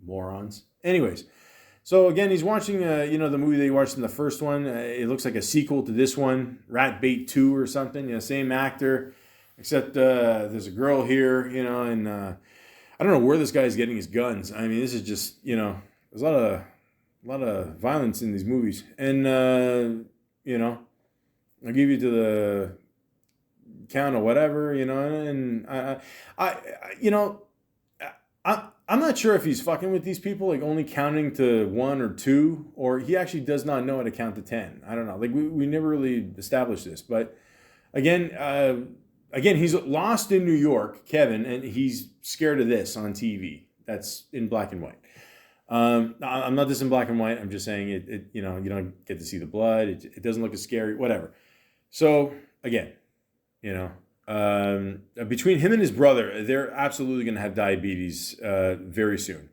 Morons. Anyways. So again, he's watching, the movie that he watched in the first one. It looks like a sequel to this one, Rat Bait 2 or something. Same actor, except there's a girl here, and I don't know where this guy's getting his guns. I mean, this is just, there's a lot of violence in these movies, and I'll give you to the count of whatever, and I'm not sure if he's fucking with these people, like only counting to 1 or 2, or he actually does not know how to count to 10. I don't know. Like we never really established this, but again, again, he's lost in New York, Kevin, and he's scared of this on TV. That's in black and white. I'm not this in black and white. I'm just saying it you know, you don't get to see the blood. It doesn't look as scary, whatever. So again, you know, between him and his brother, they're absolutely going to have diabetes very soon.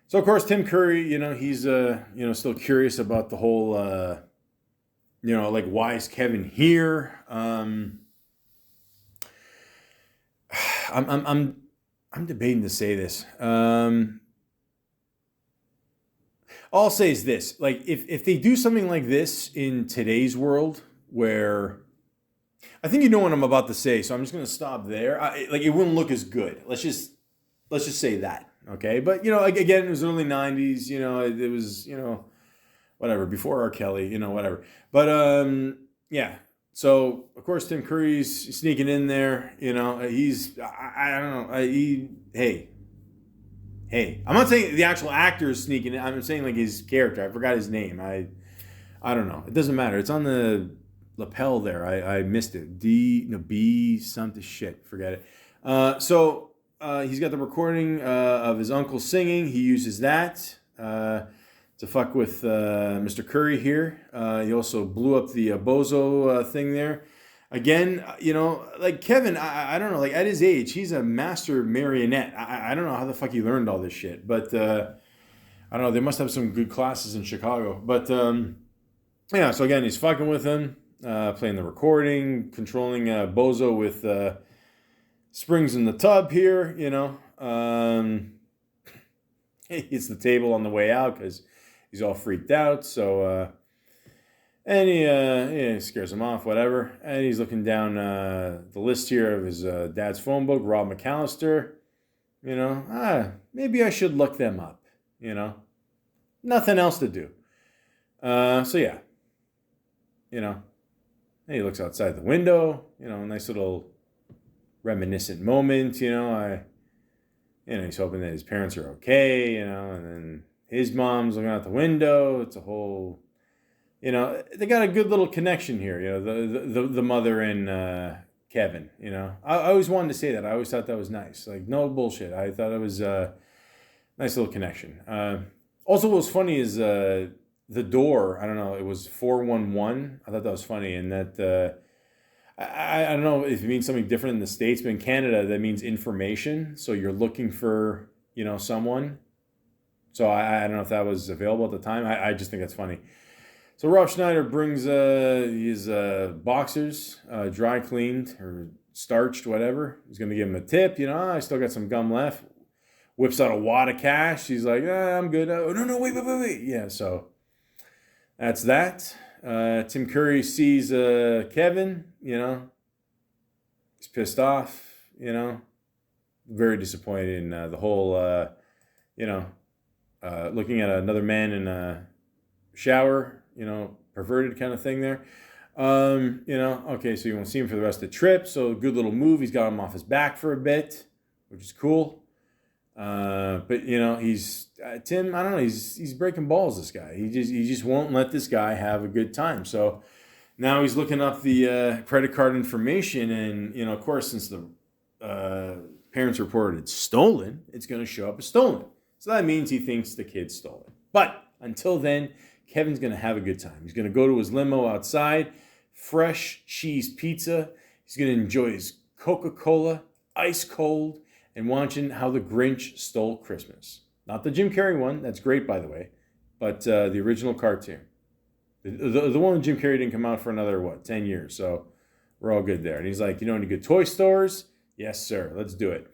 So of course, Tim Curry, you know, he's you know, still curious about the whole you know, like, why is Kevin here? I'm debating to say this. All I'll say is this: like, if they do something like this in today's world, where I think you know what I'm about to say, so I'm just going to stop there. Like, it wouldn't look as good. Let's just say that, okay? But you know, like, again, it was early '90s. You know, it was, you know, whatever, before R. Kelly. You know, whatever. But yeah. So of course, Tim Curry's sneaking in there. You know, he's I don't know. Hey, I'm not saying the actual actor is sneaking in. I'm saying like his character. I forgot his name. I don't know. It doesn't matter. It's on the lapel there. I missed it. B something shit. Forget it. So he's got the recording of his uncle singing. He uses that to fuck with Mr. Curry here. He also blew up the bozo thing there. Again, you know, like Kevin, I don't know, like at his age, he's a master marionette. I don't know how the fuck he learned all this shit, but I don't know, they must have some good classes in Chicago. But yeah, so again, he's fucking with him, playing the recording, controlling Bozo with springs in the tub here, you know. He hits the table on the way out because he's all freaked out, so... and he scares him off, whatever. And he's looking down the list here of his dad's phone book, Rob McAllister. You know, maybe I should look them up, you know. Nothing else to do. So yeah, you know. And he looks outside the window, you know, a nice little reminiscent moment, you know. He's hoping that his parents are okay, you know. And then his mom's looking out the window. It's a whole... You know, they got a good little connection here, you know, the mother and Kevin, you know. I always wanted to say that. I always thought that was nice. Like, no bullshit. I thought it was a nice little connection. Also, what was funny is the door, I don't know, it was 411. I thought that was funny. And that, I don't know if it means something different in the States, but in Canada, that means information. So you're looking for, you know, someone. So I don't know if that was available at the time. I just think that's funny. So Rob Schneider brings his boxers, dry cleaned or starched, whatever. He's going to give him a tip. You know, I still got some gum left. Whips out a wad of cash. He's like, I'm good. Oh, no, wait. Yeah, so that's that. Tim Curry sees Kevin, you know. He's pissed off, you know. Very disappointed in the whole, you know, looking at another man in a shower. You know, perverted kind of thing there. You know, okay, so you won't see him for the rest of the trip. So good little move. He's got him off his back for a bit, which is cool. But you know, he's Tim. I don't know. He's breaking balls. This guy. He just won't let this guy have a good time. So now he's looking up the credit card information, and you know, of course, since the parents reported it's stolen, it's going to show up as stolen. So that means he thinks the kid stole it. But until then, Kevin's going to have a good time. He's going to go to his limo outside, fresh cheese pizza. He's going to enjoy his Coca-Cola, ice cold, and watching How the Grinch Stole Christmas. Not the Jim Carrey one. That's great, by the way. But the original cartoon. The one with Jim Carrey didn't come out for another, 10 years. So we're all good there. And he's like, you know any good toy stores? Yes, sir. Let's do it.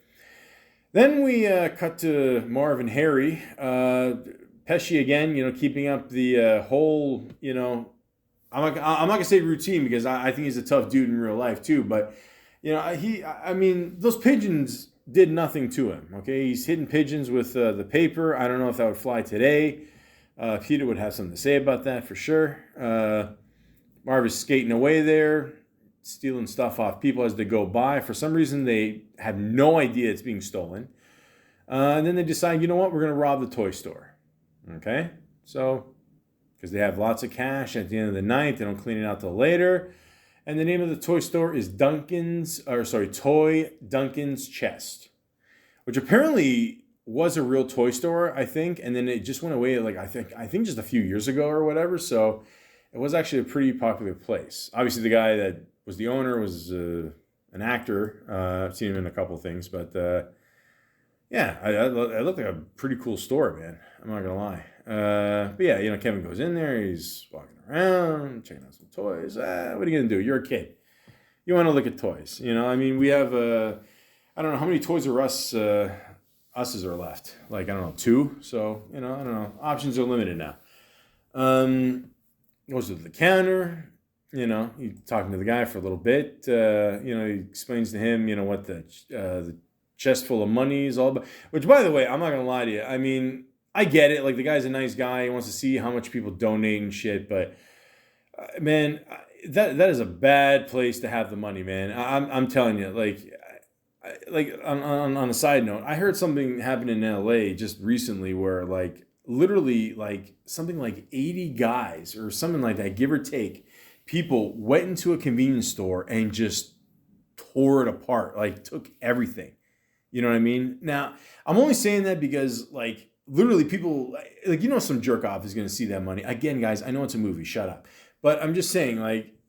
Then we cut to Marv and Harry. Pesci again, you know, keeping up the whole, you know, I'm not gonna say routine because I think he's a tough dude in real life too. But you know, I mean, those pigeons did nothing to him. Okay, he's hitting pigeons with the paper. I don't know if that would fly today. Peter would have something to say about that for sure. Marv is skating away there, stealing stuff off people as they go by. For some reason, they have no idea it's being stolen, and then they decide, you know what, we're gonna rob the toy store. Okay, so because they have lots of cash at the end of the night, they don't clean it out till later, And the name of the toy store is Toy Duncan's Chest, which apparently was a real toy store, I think, and then it just went away like I think just a few years ago or whatever. So it was actually a pretty popular place. Obviously, the guy that was the owner was an actor. I've seen him in a couple things, but yeah, it looked like a pretty cool store, man. I'm not gonna lie. But yeah, Kevin goes in there. He's walking around, checking out some toys. What are you gonna do? You're a kid. You want to look at toys. I mean, we have I don't know how many Toys R Us Us's are left. Like, I don't know, 2. So, I don't know. Options are limited now. Goes to the counter. He's talking to the guy for a little bit. He explains to him, what the chest full of money is all about. Which, by the way, I'm not going to lie to you. I mean, I get it. Like, the guy's a nice guy. He wants to see how much people donate and shit. But, man, that is a bad place to have the money, man. I'm telling you, like on a side note, I heard something happen in LA just recently where literally something like 80 guys or something like that, give or take, people went into a convenience store and just tore it apart, took everything. You know what I mean? Now, I'm only saying that because literally people some jerk off is going to see that money. Again, guys, I know it's a movie, shut up. But I'm just saying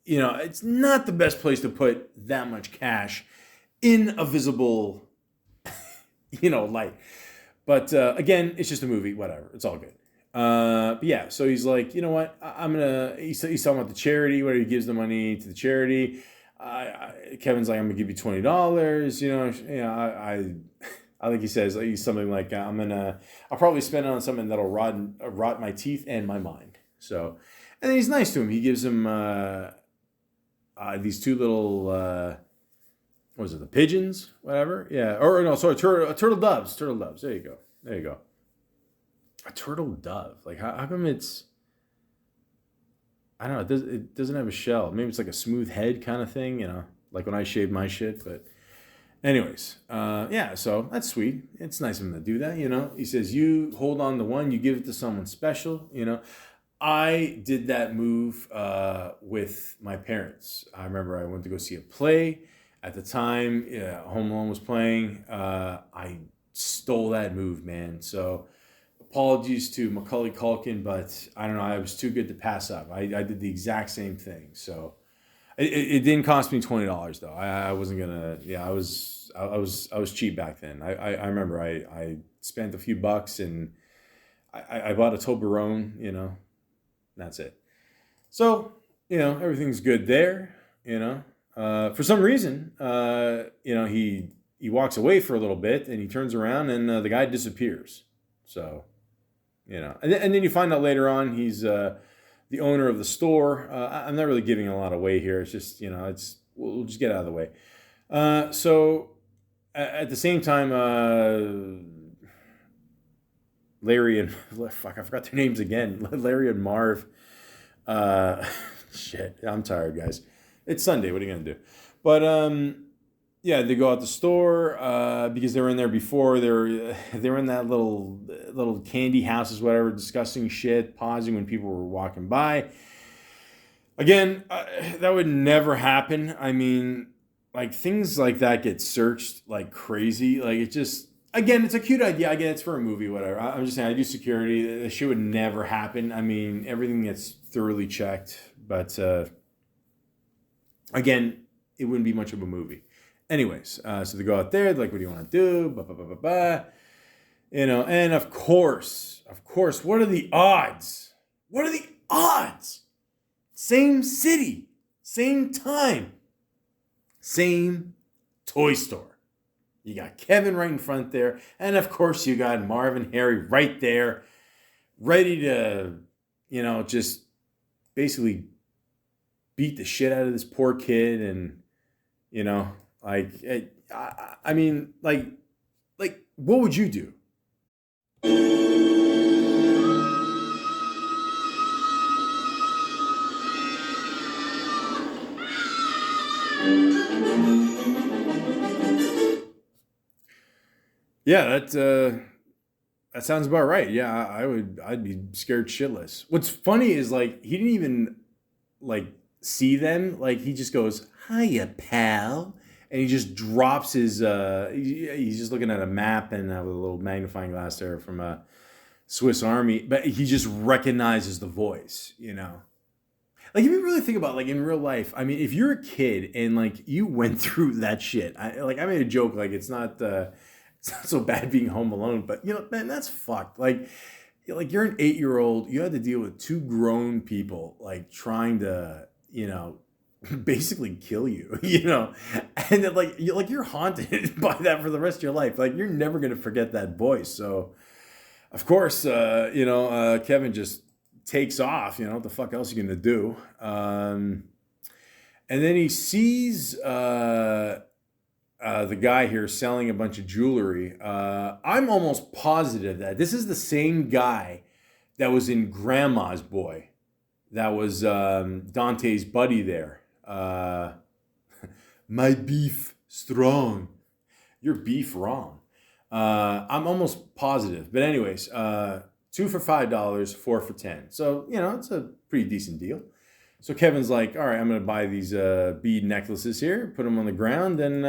it's not the best place to put that much cash in a visible, light. But again, it's just a movie, whatever. It's all good. But yeah, so he's like, you know what? He's talking about the charity, where he gives the money to the charity. Kevin's like, I'm going to give you $20. I think he says something like, I'll probably spend it on something that'll rot my teeth and my mind. So, and then he's nice to him. He gives him these 2 little, what was it, the pigeons? Whatever. Yeah. Or no, sorry, turtle doves. Turtle doves. There you go. A turtle dove. How come it's, I don't know, it doesn't have a shell. Maybe it's like a smooth head kind of thing, like when I shave my shit. But anyways, yeah, so that's sweet. It's nice of him to do that, He says, you hold on to one, you give it to someone special, I did that move with my parents. I remember I went to go see a play. At the time, Home Alone was playing. I stole that move, man. So apologies to Macaulay Culkin, but I don't know. I was too good to pass up. I did the exact same thing. So it didn't cost me $20 though. I wasn't gonna. Yeah, I was cheap back then. I remember I spent a few bucks and I bought a Toblerone. That's it. So everything's good there. For some reason, he walks away for a little bit and he turns around and the guy disappears. So, and then you find out later on he's the owner of the store. I'm not really giving a lot away here. It's just, we'll just get out of the way. So at the same time, Larry and fuck, I forgot their names again. Larry and Marv. Shit, I'm tired, guys. It's Sunday. What are you gonna do? But yeah, they go out the store because they were in there before. They were in that little candy houses, whatever, discussing shit, pausing when people were walking by. Again, that would never happen. I mean, things like that get searched like crazy. It just, again, it's a cute idea. I get it's for a movie, whatever. I'm just saying, I do security. That shit would never happen. I mean, everything gets thoroughly checked, but. Again, it wouldn't be much of a movie. Anyways, so they go out there, what do you want to do? Blah, blah, blah, blah, blah. And of course, what are the odds? What are the odds? Same city, same time, same toy store. You got Kevin right in front there. And of course, you got Marv and Harry right there, ready to, just basically beat the shit out of this poor kid. And, I mean, what would you do? Yeah, that sounds about right. Yeah, I'd be scared shitless. What's funny is he didn't even see them, like he just goes, "Hiya, pal," and he just drops his. He's just looking at a map and with a little magnifying glass there from a Swiss Army, but he just recognizes the voice. Like if you really think about like in real life, I mean, if you're a kid and like you went through that shit, I made a joke like it's not so bad being home alone, but man, that's fucked. Like you're an 8-year-old, you had to deal with 2 grown people like trying to basically kill you, and then you're haunted by that for the rest of your life. Like you're never gonna forget that voice. So of course, Kevin just takes off. What the fuck else are you gonna do? And then he sees the guy here selling a bunch of jewelry. I'm almost positive that this is the same guy that was in Grandma's Boy. That was Dante's buddy there. My beef strong. Your beef wrong. I'm almost positive. But anyways, 2 for $5, 4 for $10. So, it's a pretty decent deal. So Kevin's like, all right, I'm going to buy these bead necklaces here, put them on the ground, and,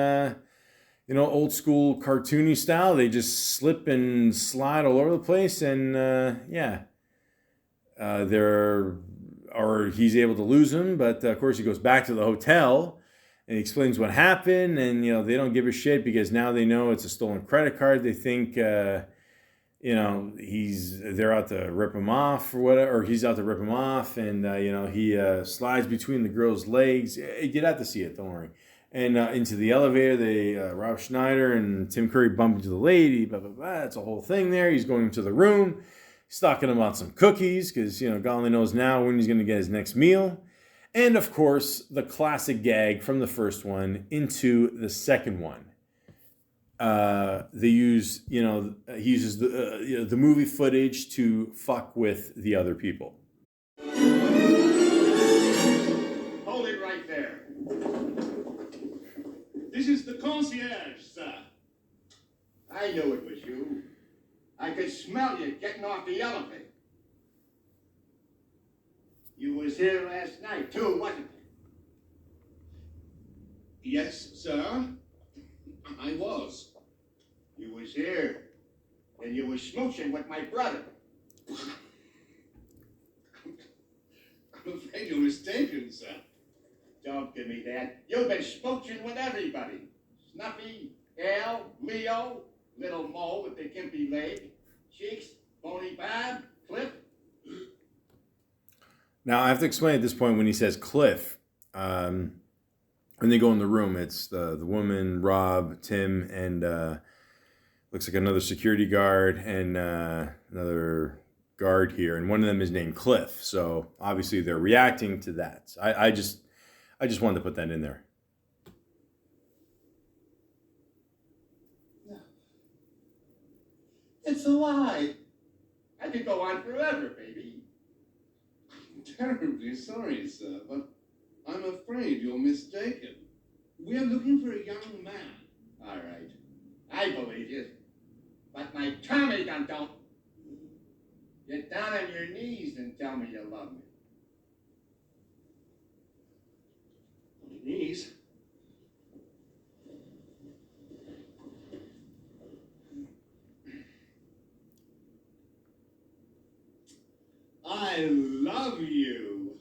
old school cartoony style, they just slip and slide all over the place. And, he's able to lose them. But, of course, he goes back to the hotel and he explains what happened. And, they don't give a shit because now they know it's a stolen credit card. They think... they're out to rip him off or whatever, or he's out to rip him off, and he slides between the girl's legs. You'd have to see it, don't worry. And into the elevator, Rob Schneider and Tim Curry bump into the lady. Blah blah blah. It's a whole thing there. He's going into the room. He's talking about some cookies because God only knows now when he's going to get his next meal. And of course, the classic gag from the first one into the second one. He uses the movie footage to fuck with the other people. Hold it right there. This is the concierge, sir. I knew it was you. I could smell you getting off the elevator. You was here last night, too, wasn't you? Yes, sir. I was. You was here, and you was smooching with my brother. I'm afraid you're mistaken, sir. Don't give me that. You've been smooching with everybody. Snuffy, Al, Leo, Little Mo with the gimpy leg, Cheeks, Bony Bob, Cliff. Now, I have to explain at this point when he says Cliff, when they go in the room, it's the woman, Rob, Tim, and looks like another security guard and another guard here. And one of them is named Cliff. So obviously they're reacting to that. I just wanted to put that in there. It's a lie. I could go on forever, baby. I'm terribly sorry, sir, but I'm afraid you're mistaken. We're looking for a young man. All right. I believe you. But my Tommy gun don't. Get down on your knees and tell me you love me. On your knees? I love you.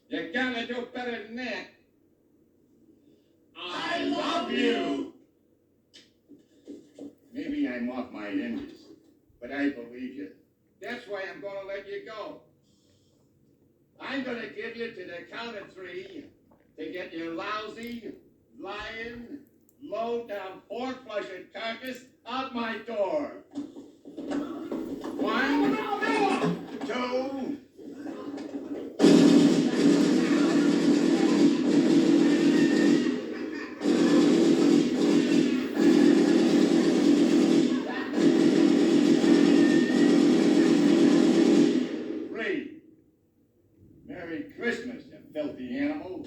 You gotta do better than that. I love you. Maybe I'm off my hinges, but I believe you. That's why I'm gonna let you go. I'm gonna give you to the count of 3 to get your lousy, lying, low-down, pork-flushing carcass out my door. 1, 2. Merry Christmas, you filthy animal.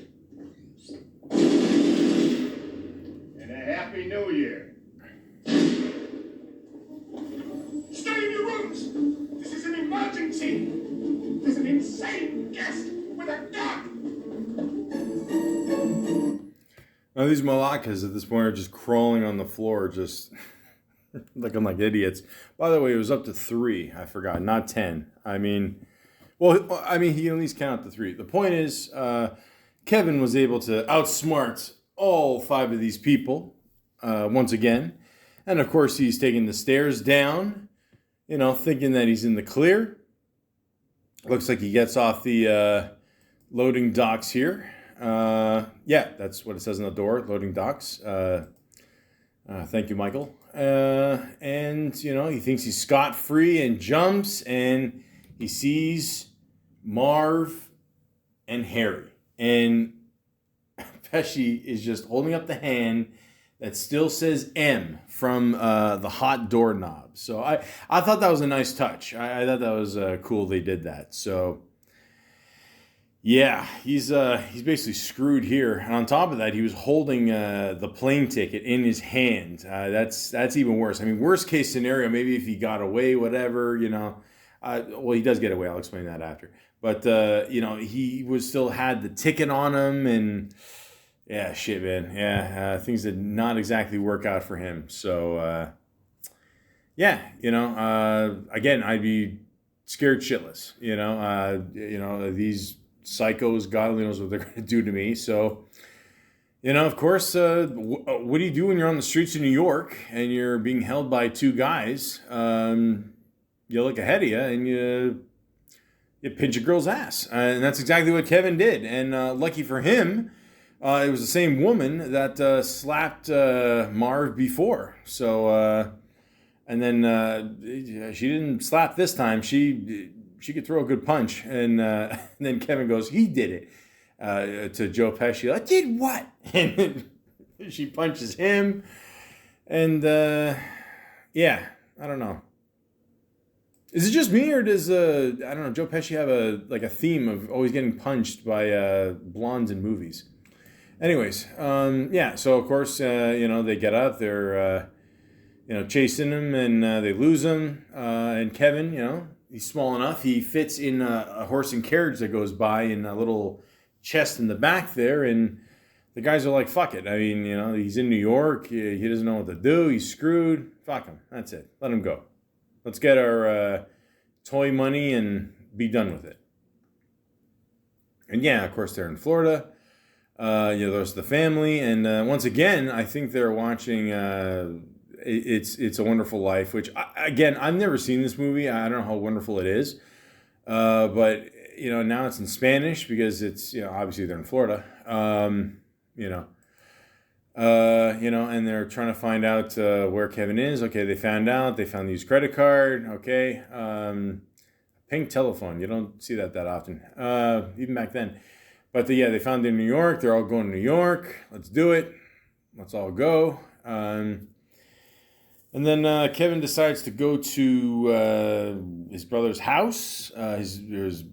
And a Happy New Year. Stay in your rooms! This is an emergency! There's an same guest with a gun. Now these Malakas at this point are just crawling on the floor, just looking like idiots. By the way, it was up to 3. I forgot, not 10. I mean, he can at least count to 3. The point is, Kevin was able to outsmart all 5 of these people once again. And of course, he's taking the stairs down, thinking that he's in the clear. Looks like he gets off the loading docks here. Yeah, that's what it says on the door, loading docks. Thank you, Michael. And, he thinks he's scot-free and jumps, and he sees Marv and Harry. And Pesci is just holding up the hand that still says M from the hot doorknob. So I thought that was a nice touch. I thought that was cool they did that. So yeah, he's basically screwed here. And on top of that, he was holding the plane ticket in his hand. That's even worse. I mean, worst case scenario, maybe if he got away, whatever, well, he does get away. I'll explain that after. But, he was still had the ticket on him, and yeah, shit, man. Yeah, things did not exactly work out for him. So, yeah, again, I'd be scared shitless, these psychos, God only knows what they're going to do to me. So, of course, what do you do when you're on the streets of New York and you're being held by 2 guys? You look ahead of you and you pinch a girl's ass. And that's exactly what Kevin did. And lucky for him, it was the same woman that slapped Marv before. So, and then she didn't slap this time. She could throw a good punch. And then Kevin goes, he did it to Joe Pesci. I did what? And she punches him. And yeah, I don't know. Is it just me, or does I don't know, Joe Pesci have a theme of always getting punched by blondes in movies? Anyways, yeah. So of course, they get out. They're chasing him, and they lose him. And Kevin, he's small enough. He fits in a horse and carriage that goes by in a little chest in the back there. And the guys are like, "Fuck it." I mean, he's in New York. He doesn't know what to do. He's screwed. Fuck him. That's it. Let him go. Let's get our toy money and be done with it. And yeah, of course, they're in Florida. There's the family. And once again, I think they're watching It's a Wonderful Life, which, again, I've never seen this movie. I don't know how wonderful it is. But, now it's in Spanish because it's, obviously they're in Florida. And they're trying to find out where Kevin is. Okay, they found out. They found his credit card. Okay. Pink telephone. You don't see that often, even back then. But they found it in New York. They're all going to New York. Let's do it. Let's all go. And then Kevin decides to go to his brother's house, his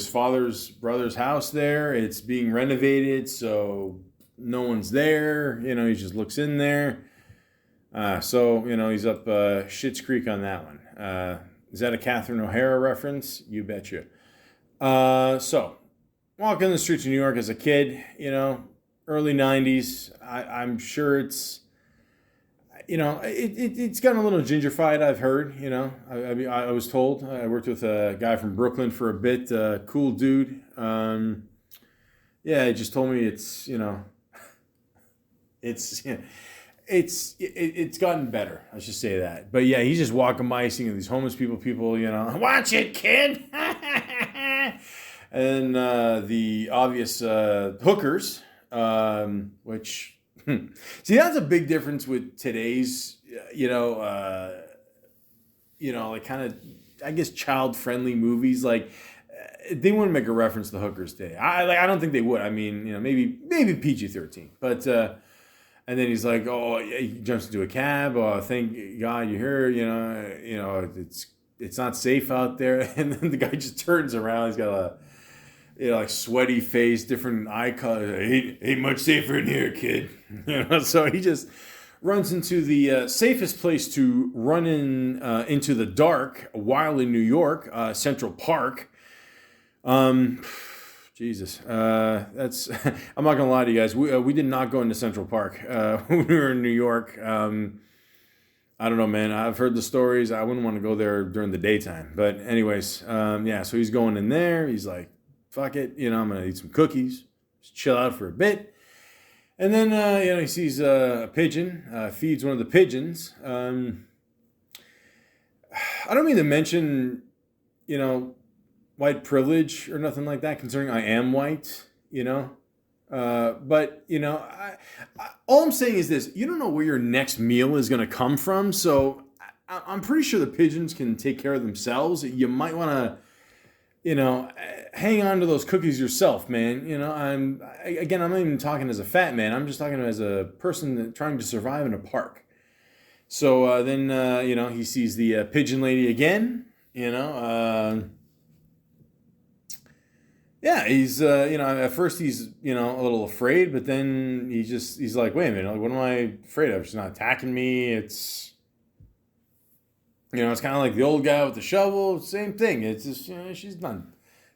father's brother's house there. It's being renovated, so no one's there. He just looks in there. So he's up Schitt's Creek on that one. Is that a Catherine O'Hara reference? You betcha. So, walking the streets of New York as a kid, early 90s, I'm sure it's, it's gotten a little gentrified, I've heard, I was told. I worked with a guy from Brooklyn for a bit, cool dude. He just told me it's, it's gotten better. I should say that. But yeah, he's just walking by, seeing these homeless people, watch it, kid. And the obvious hookers, which, see, that's a big difference with today's, like kind of, I guess, child-friendly movies. Like, they wouldn't make a reference to hookers today. I don't think they would. I mean, maybe PG-13. But and then he's like, oh, he jumps into a cab. Oh, thank God you're here. It's not safe out there. And then the guy just turns around. He's got a like sweaty face, different eye color. Ain't much safer in here, kid. So he just runs into the safest place to run into the dark while in New York, Central Park. Jesus, that's. I'm not gonna lie to you guys. We did not go into Central Park when we were in New York. I don't know, man. I've heard the stories. I wouldn't want to go there during the daytime. But anyways, yeah. So he's going in there. He's like, "Fuck it, I'm gonna eat some cookies, just chill out for a bit." And then he sees a pigeon. Feeds one of the pigeons. I don't mean to mention, white privilege or nothing like that, considering I am white, but, all I'm saying is this. You don't know where your next meal is going to come from, so I'm pretty sure the pigeons can take care of themselves. You might want to, hang on to those cookies yourself, man. I'm not even talking as a fat man. I'm just talking as a person trying to survive in a park. So then, he sees the pigeon lady again, yeah, he's, at first he's, a little afraid, but then he's like, wait a minute, like, what am I afraid of? She's not attacking me. It's, it's kind of like the old guy with the shovel, same thing. It's just, she's not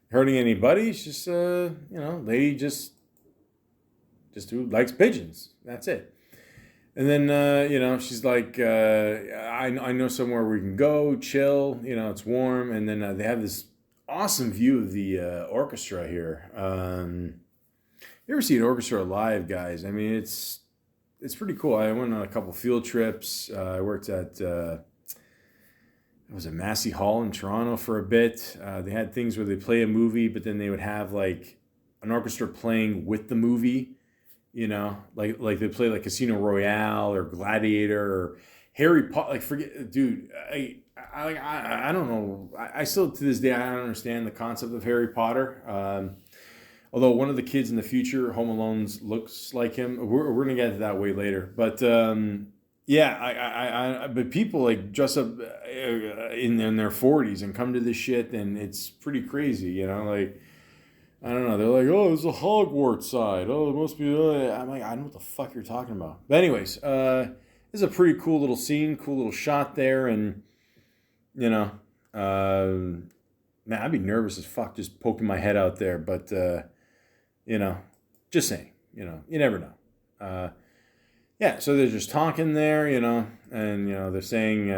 hurting anybody. It's just, lady just who likes pigeons. That's it. And then, she's like, I know somewhere we can go, chill, it's warm. And then they have this awesome view of the orchestra here. You ever see an orchestra live, guys? I mean, it's pretty cool. I went on a couple field trips. I worked at, it was a Massey Hall in Toronto for a bit. They had things where they play a movie, but then they would have like an orchestra playing with the movie. Like they play like Casino Royale or Gladiator or Harry Potter. Like, forget, dude. I don't know. I still to this day I don't understand the concept of Harry Potter. Although one of the kids in the future, Home Alone's, looks like him. We're gonna get to that way later. But yeah, but people like dress up in their 40s and come to this shit, and it's pretty crazy. Like. I don't know. They're like, oh, there's a Hogwarts side. Oh, it must be. I'm like, I don't know what the fuck you're talking about. But anyways, this is a pretty cool little scene, cool little shot there, and man, I'd be nervous as fuck just poking my head out there. But just saying, you never know. Yeah, so they're just talking there, and they're saying,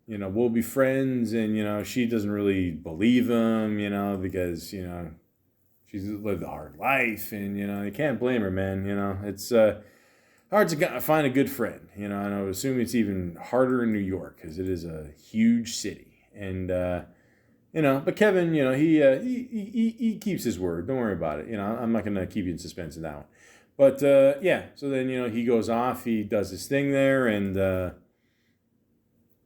we'll be friends, and she doesn't really believe him, because she's lived a hard life, and, you can't blame her, man. It's hard to find a good friend, and I would assume it's even harder in New York because it is a huge city. And, but Kevin, he keeps his word. Don't worry about it. I'm not going to keep you in suspense in that one. But, yeah, so then, he goes off, he does his thing there, and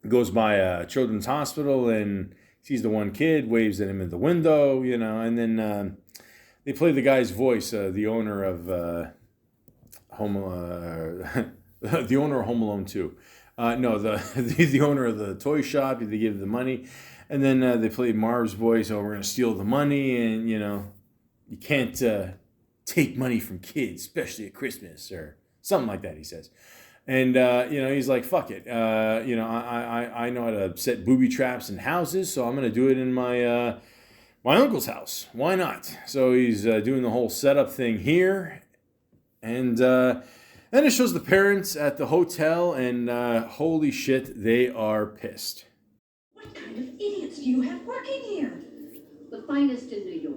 goes by a children's hospital and sees the one kid, waves at him in the window, and then they play the guy's voice, the owner of the owner of Home Alone 2. No, the owner of the toy shop. They give the money, and then they play Marv's voice. Oh, we're gonna steal the money, and you can't take money from kids, especially at Christmas or something like that. He says, and he's like, fuck it. I know how to set booby traps in houses, so I'm gonna do it in my uncle's house. Why not? So he's doing the whole setup thing here. And then it shows the parents at the hotel, and holy shit, they are pissed. What kind of idiots do you have working here? The finest in New York.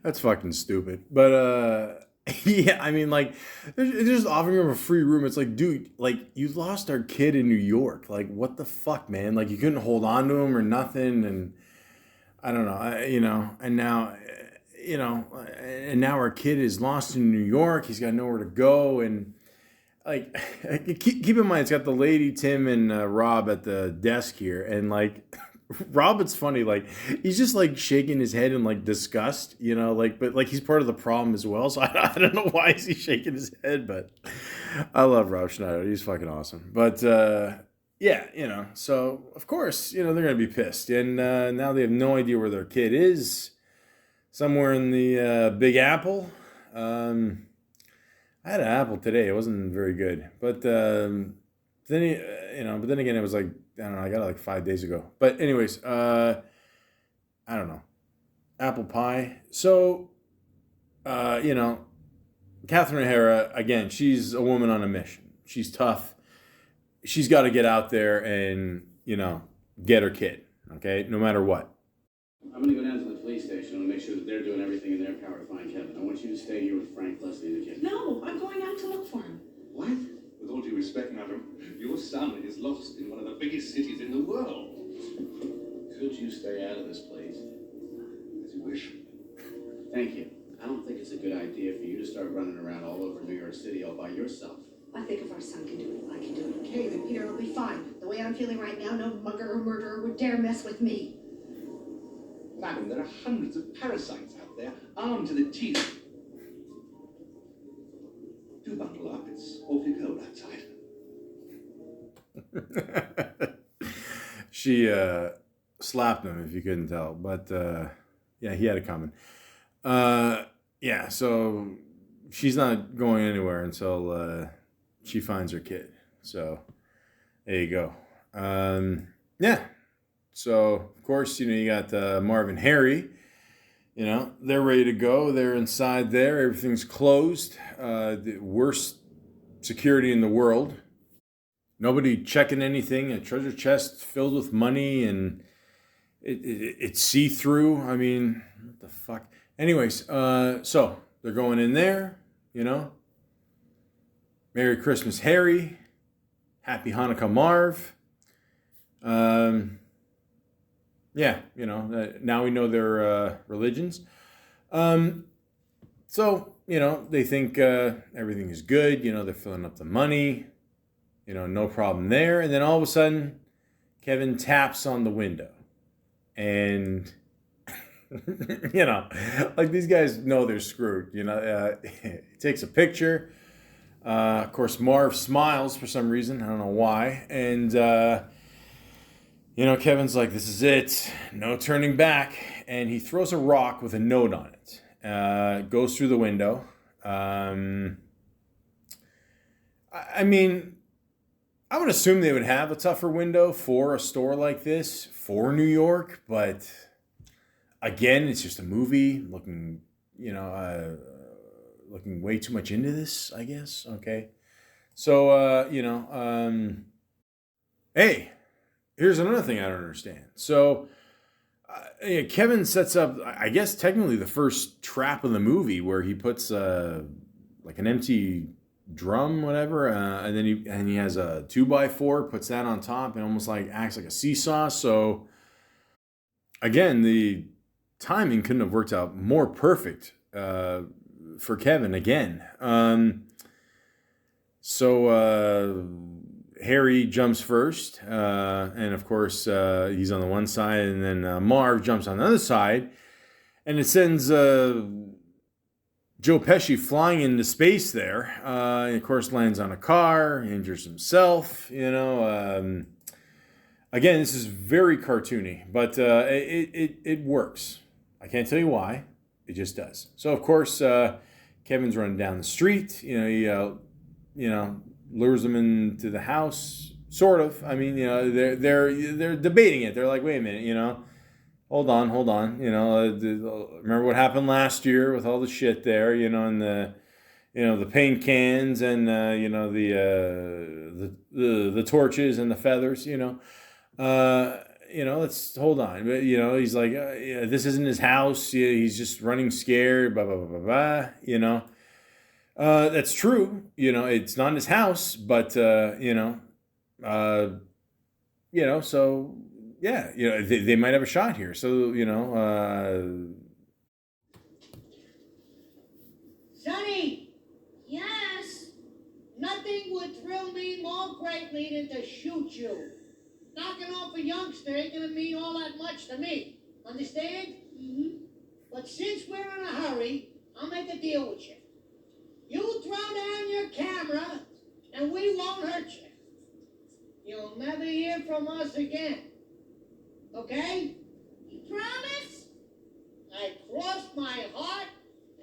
That's fucking stupid. But, yeah, I mean, like, they're just offering him a free room. It's like, dude, like, you lost our kid in New York. Like, what the fuck, man? Like, you couldn't hold on to him or nothing. And I don't know, and now, and now our kid is lost in New York. He's got nowhere to go. And, like, keep in mind, it's got the lady, Tim, and Rob at the desk here. And, like, Rob, it's funny, like, he's just, like, shaking his head in, like, disgust, but, like, he's part of the problem as well, so I don't know why is he shaking his head, but I love Rob Schneider. He's fucking awesome. But, yeah, so, of course, they're gonna be pissed, and now they have no idea where their kid is, somewhere in the Big Apple. I had an apple today. It wasn't very good, but then, but then again, it was like, I don't know, I got it like 5 days ago. But anyways, I don't know, apple pie. So, you know, Catherine O'Hara, again, she's a woman on a mission. She's tough. She's got to get out there and, you know, get her kid, okay, no matter what. I'm going to go down to the police station and make sure that they're doing everything in their power to find Kevin. I want you to stay here with Frank, Leslie, and the kid. No, I'm going out to look for him. What? With all due respect, madam, your son is lost in one of the biggest cities in the world. Could you stay out of this, please? As you wish. Thank you. I don't think it's a good idea for you to start running around all over New York City all by yourself. I think if our son can do it, I can do it. Okay, then Peter will be fine. The way I'm feeling right now, no mugger or murderer would dare mess with me. Madam, there are hundreds of parasites out there, armed to the teeth. Do bundle up, it's awfully cold outside. She slapped him, if you couldn't tell. But, yeah, he had it coming. Yeah, so she's not going anywhere until she finds her kid. So there you go. Yeah. So, of course, you know, you got Marv and Harry. You know, they're ready to go. They're inside there. Everything's closed. The worst security in the world. Nobody checking anything. A treasure chest filled with money, and it's see-through. I mean, what the fuck? Anyways, so they're going in there, you know. Merry Christmas, Harry. Happy Hanukkah, Marv. Yeah, you know, now we know their religions. So, you know, they think everything is good. You know, they're filling up the money. You know, no problem there. And then all of a sudden, Kevin taps on the window. And, you know, like these guys know they're screwed. You know, he takes a picture. Of course, Marv smiles for some reason. I don't know why. And, you know, Kevin's like, this is it. No turning back. And he throws a rock with a note on it. Goes through the window. I mean, I would assume they would have a tougher window for a store like this for New York. But again, it's just a movie looking, you know, looking way too much into this, I guess. Okay. So, you know, hey, here's another thing I don't understand. So, Kevin sets up, I guess, technically the first trap of the movie where he puts like an empty drum, whatever, and then he has a 2x4, puts that on top, and almost like acts like a seesaw. So, again, the timing couldn't have worked out more perfect for Kevin again. So Harry jumps first, and of course he's on the one side, and then Marv jumps on the other side, and it sends Joe Pesci flying into space there. And of course lands on a car, injures himself. You know, again, this is very cartoony, but it works. I can't tell you why. It just does. So of course Kevin's running down the street. You know, he you know, lures them into the house, sort of. I mean, you know, they're debating it. They're like, wait a minute, you know, hold on. You know, remember what happened last year with all the shit there, you know, and the, you know, the paint cans and you know, the torches and the feathers, you know. You know, let's hold on. But, you know, he's like, yeah, this isn't his house. Yeah, he's just running scared, blah, blah, blah, blah, blah, you know. That's true. You know, it's not his house, but, you know, so, yeah, you know, they might have a shot here. So, you know, Sonny, Yes. nothing would thrill me more greatly than to shoot you. Knocking off a youngster ain't gonna mean all that much to me. Understand? Mm-hmm. But since we're in a hurry, I'll make a deal with you. You throw down your camera, and we won't hurt you. You'll never hear from us again. Okay? You promise? I cross my heart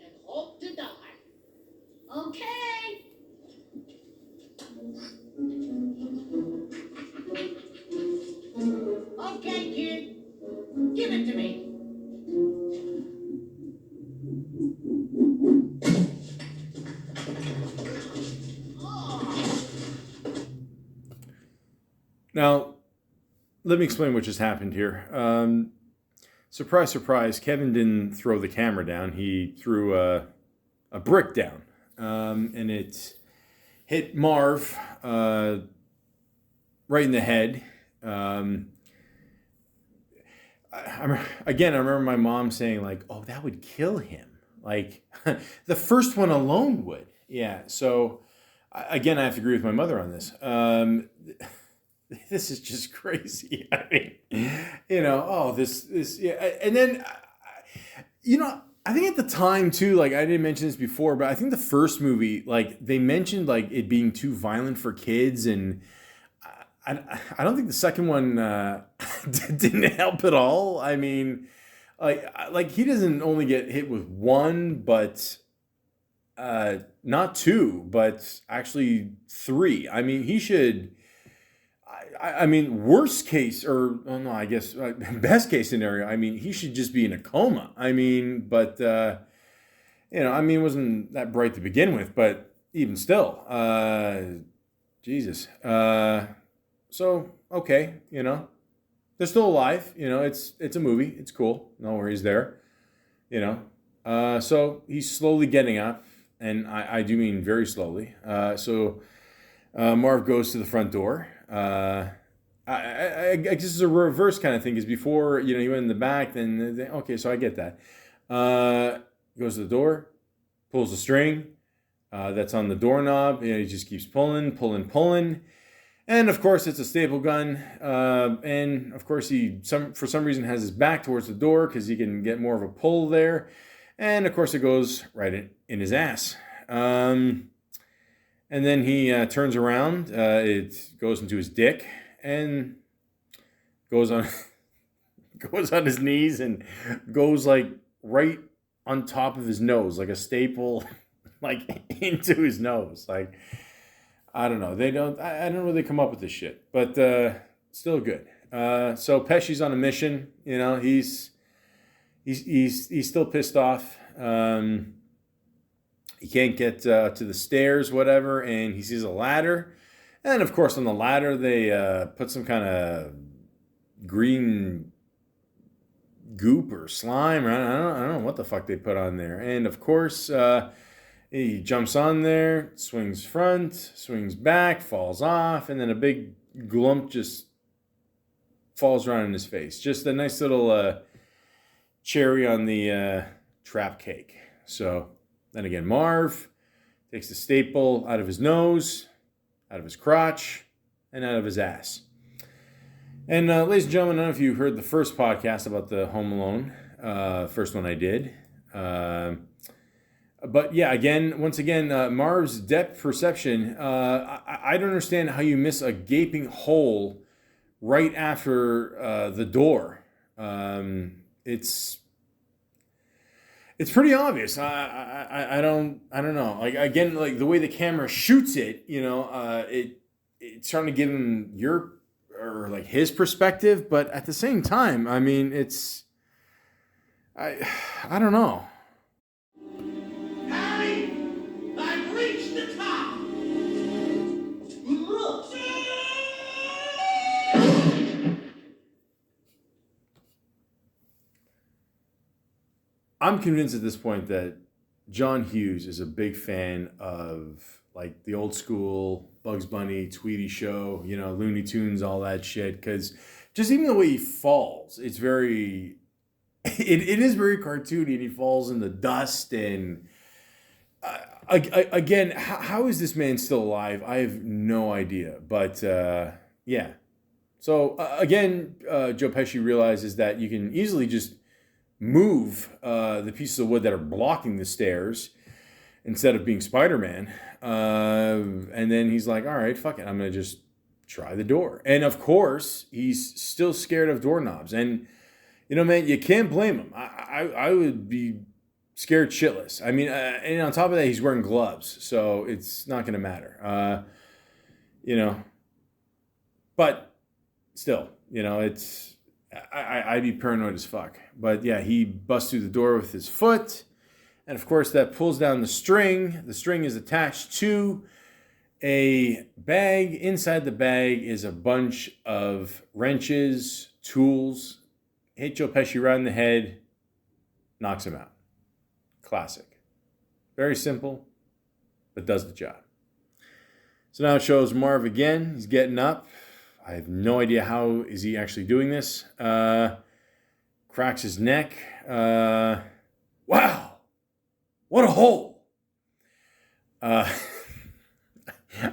and hope to die. Okay. Okay, kid. Give it to me. Now, let me explain what just happened here. Surprise, surprise, Kevin didn't throw the camera down. He threw a brick down. And it hit Marv right in the head. Again, I remember my mom saying, like, oh, that would kill him. Like, the first one alone would. Yeah, so, again, I have to agree with my mother on this. This is just crazy. I mean, yeah. And then, I think at the time, too, like, I didn't mention this before, but I think the first movie, like, they mentioned, like, it being too violent for kids, and I don't think the second one didn't help at all. I mean, like he doesn't only get hit with one, but not two, but actually three. I mean, he should. I mean, worst case, or oh no, I guess best case scenario. I mean, he should just be in a coma. I mean, but I mean, it wasn't that bright to begin with, but even still, Jesus. So okay, they're still alive. It's a movie. It's cool. No worries there. So he's slowly getting up, and I do mean very slowly. So Marv goes to the front door. I guess it's a reverse kind of thing, because before, he went in the back, then, okay, so I get that. Goes to the door, pulls the string that's on the doorknob. He just keeps pulling. And of course, it's a staple gun. And of course, for some reason has his back towards the door because he can get more of a pull there. And of course, it goes right in his ass. And then he turns around. It goes into his dick and goes on his knees and goes like right on top of his nose, like a staple, like into his nose. Like, I don't know. I don't know where they come up with this shit, but still good. So Pesci's on a mission. He's still pissed off. He can't get to the stairs, whatever, and he sees a ladder. And of course, on the ladder, they put some kind of green goop or slime. Or I don't know what the fuck they put on there. And of course, he jumps on there, swings front, swings back, falls off, and then a big glump just falls right in his face. Just a nice little cherry on the trap cake. So then again, Marv takes the staple out of his nose, out of his crotch, and out of his ass. And ladies and gentlemen, I don't know if you heard the first podcast about the Home Alone, first one I did. But yeah, once again, Marv's depth perception, I don't understand how you miss a gaping hole right after the door. It's pretty obvious. I don't know. Like, again, like the way the camera shoots it, it's trying to give him his perspective, but at the same time, I mean, I don't know. Harry, I've reached the top. Look. I'm convinced at this point that John Hughes is a big fan of like the old school Bugs Bunny, Tweety show, Looney Tunes, all that shit. Because just even the way he falls, it's very, it is very cartoony, and he falls in the dust. And again, how is this man still alive? I have no idea. But yeah. So again, Joe Pesci realizes that you can easily just move the pieces of wood that are blocking the stairs instead of being Spider-Man. And then he's like, all right, fuck it. I'm going to just try the door. And of course, he's still scared of doorknobs. And, man, you can't blame him. I would be scared shitless. I mean, and on top of that, he's wearing gloves. So it's not going to matter. But still, it's... I'd be paranoid as fuck. But yeah, he busts through the door with his foot. And of course, that pulls down the string. The string is attached to a bag. Inside the bag is a bunch of wrenches, tools. Hit Joe Pesci right in the head, knocks him out. Classic. Very simple, but does the job. So now it shows Marv again. He's getting up. I have no idea how is he actually doing this. Cracks his neck. Wow, what a hole. I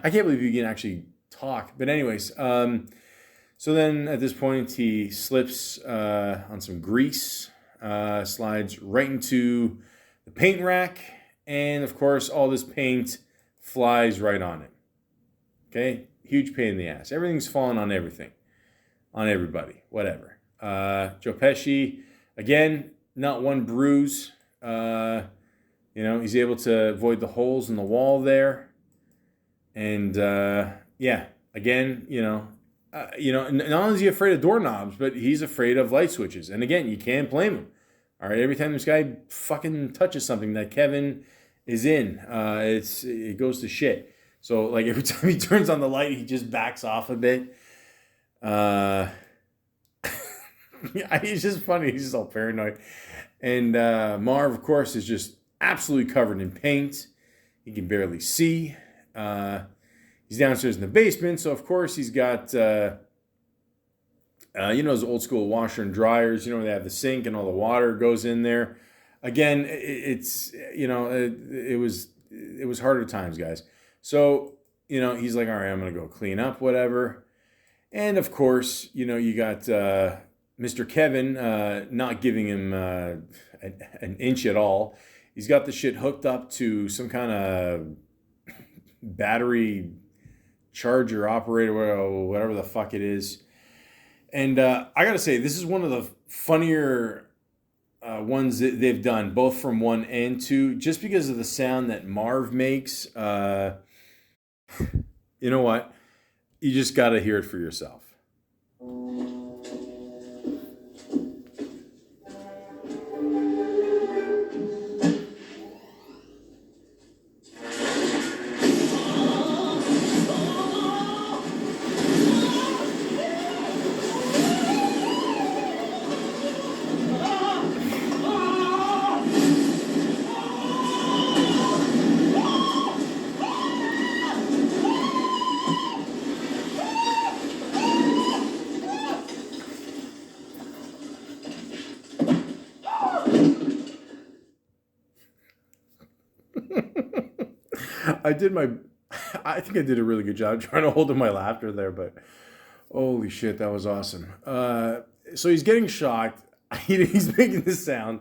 can't believe you can actually talk. But anyways, so then at this point he slips on some grease, slides right into the paint rack, and of course all this paint flies right on it. Okay, huge pain in the ass. Everything's falling on everything, on everybody, whatever. Joe Pesci, again, not one bruise. He's able to avoid the holes in the wall there. And again, not only is he afraid of doorknobs, but he's afraid of light switches. And again, you can't blame him. All right, every time this guy fucking touches something that Kevin is in, it goes to shit. So like every time he turns on the light, he just backs off a bit. He's just funny. He's just all paranoid. And Marv, of course, is just absolutely covered in paint. He can barely see. He's downstairs in the basement, so of course he's got those old school washer and dryers. They have the sink and all the water goes in there. Again, it was harder times, guys. So he's like, all right, I'm gonna go clean up, whatever. And of course, you got Mr. Kevin not giving him an inch at all. He's got the shit hooked up to some kind of battery charger operator, whatever the fuck it is. And I gotta say, this is one of the funnier ones that they've done, both from 1 and 2, just because of the sound that Marv makes. You know what? You just gotta hear it for yourself. I think I did a really good job trying to hold in my laughter there, but holy shit, that was awesome. So he's getting shocked. He's making this sound.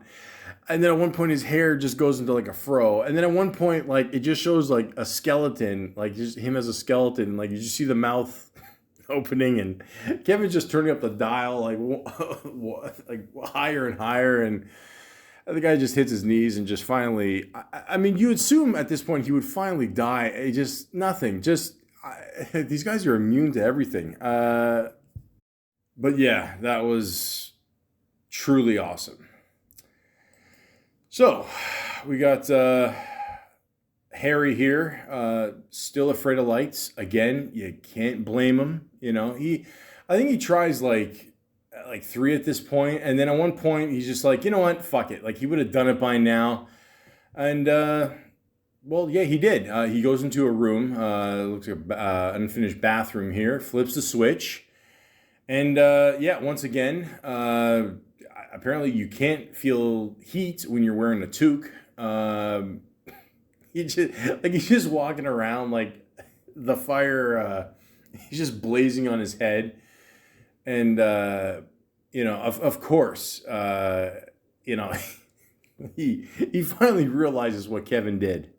And then at one point his hair just goes into like a fro. And then at one point, like, it just shows like a skeleton, like just him as a skeleton. Like you just see the mouth opening and Kevin's just turning up the dial like higher and higher. And the guy just hits his knees and just finally, I mean, you assume at this point he would finally die. Just nothing. These guys are immune to everything. But yeah, that was truly awesome. So we got Harry here, still afraid of lights. Again, you can't blame him. I think he tries like 3 at this point, and then at one point he's just like, you know what, fuck it. Like he would have done it by now. And well, yeah, he did. He goes into a room, looks like an unfinished bathroom here, flips the switch, and once again, apparently you can't feel heat when you're wearing a toque. He's just walking around like the fire. He's just blazing on his head. And, of course, he finally realizes what Kevin did.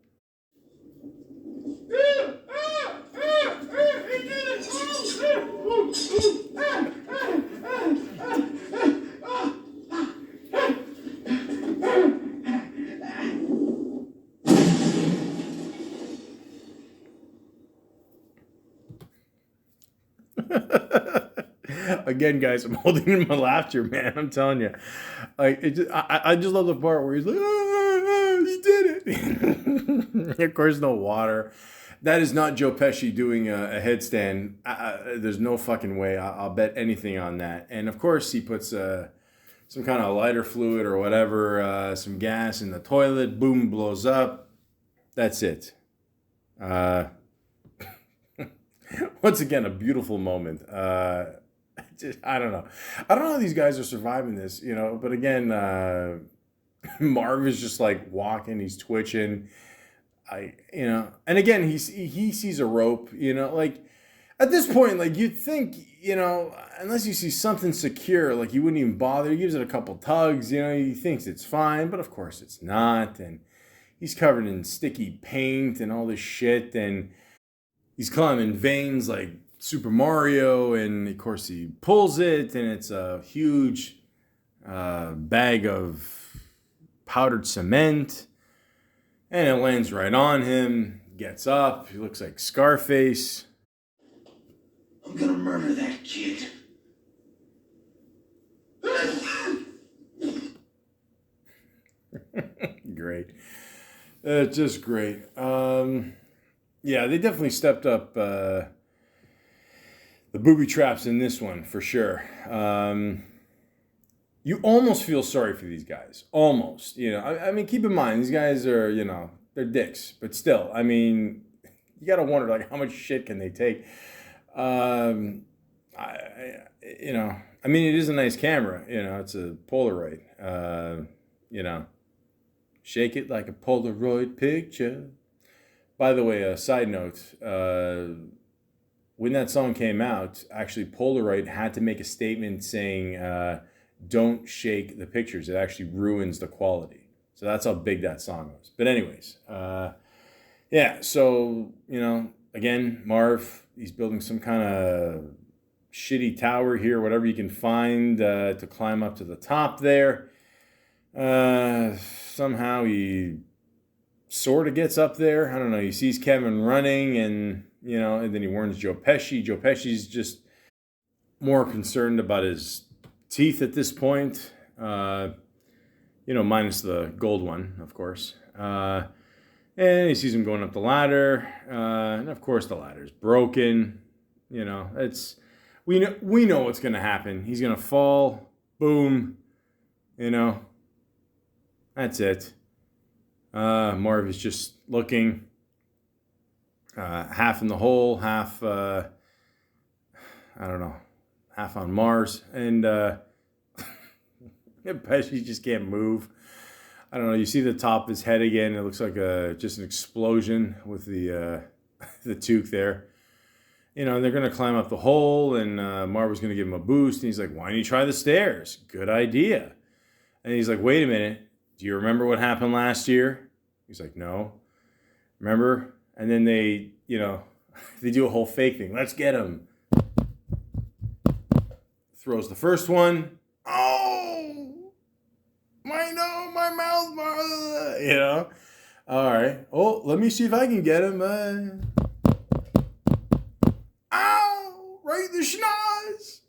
Again, guys, I'm holding in my laughter, man. I'm telling you, like, I just love the part where he's like, he did it. Of course, no water, That is not Joe Pesci doing a headstand. There's no fucking way. I'll bet anything on that. And of course, he puts some kind of lighter fluid or whatever, some gas in the toilet. Boom, blows up. That's it. Once again, a beautiful moment. I don't know. I don't know how these guys are surviving this, you know. But again, Marv is just like walking. He's twitching. And again, he sees a rope, like at this point, like you'd think, unless you see something secure, like you wouldn't even bother. He gives it a couple tugs, he thinks it's fine, but of course it's not. And he's covered in sticky paint and all this shit. And he's climbing veins like Super Mario. And of course he pulls it and it's a huge bag of powdered cement. And it lands right on him. Gets up. He looks like Scarface. I'm gonna murder that kid. Great. Just great. Yeah, they definitely stepped up the booby traps in this one, for sure. You almost feel sorry for these guys. Almost. I mean, keep in mind, these guys are, they're dicks. But still, I mean, you got to wonder, like, how much shit can they take? I mean, it is a nice camera. It's a Polaroid. Shake it like a Polaroid picture. By the way, a side note, when that song came out, actually Polaroid had to make a statement saying, don't shake the pictures. It actually ruins the quality. So that's how big that song was. But anyways, yeah, so, again, Marv, he's building some kind of shitty tower here, whatever you can find to climb up to the top there. Somehow he sort of gets up there. I don't know. He sees Kevin running and, and then he warns Joe Pesci. Joe Pesci's just more concerned about his teeth at this point, minus the gold one, of course. And he sees him going up the ladder, and of course the ladder's broken. We know what's gonna happen. He's gonna fall. Boom. That's it. Marv is just looking, half in the hole, half I don't know. Half on Mars, and Pesci just can't move. I don't know. You see the top of his head again. It looks like just an explosion with the the toque there. And they're gonna climb up the hole, and Marv was gonna give him a boost, and he's like, "Why don't you try the stairs? Good idea." And he's like, "Wait a minute. Do you remember what happened last year?" He's like, "No." Remember? And then they do a whole fake thing. Let's get him. Throws the first one. Oh, my mouth. All right. Oh, let me see if I can get him. Ow, right in the schnoz.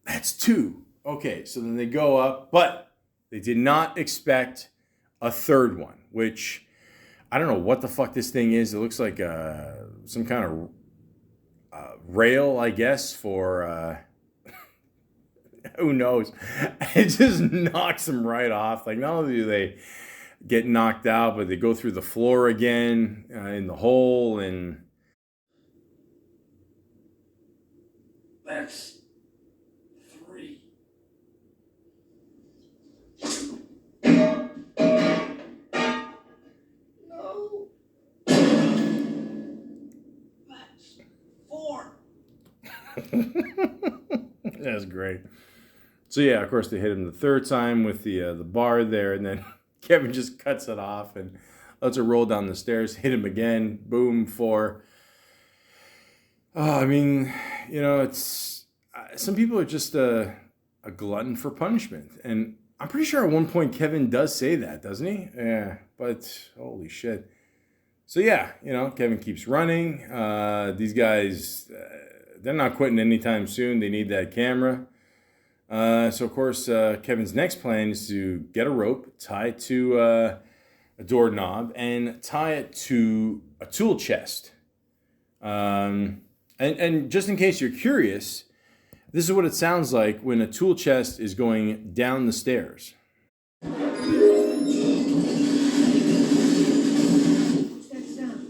That's 2. Okay, so then they go up, but they did not expect a third one, which I don't know what the fuck this thing is. It looks like some kind of rail, I guess, for... who knows? It just knocks them right off. Like, not only do they get knocked out, but they go through the floor again in the hole. And That's 3. No. That's 4. That's great. So yeah, of course they hit him the third time with the bar there, and then Kevin just cuts it off and lets it roll down the stairs. Hit him again. Boom, 4. I mean, it's some people are just a glutton for punishment, and I'm pretty sure at one point Kevin does say that, doesn't he? Yeah, but holy shit. So yeah, Kevin keeps running. These guys, they're not quitting anytime soon. They need that camera. So of course, Kevin's next plan is to get a rope, tie it to a doorknob, and tie it to a tool chest. And just in case you're curious, this is what it sounds like when a tool chest is going down the stairs. What's that sound?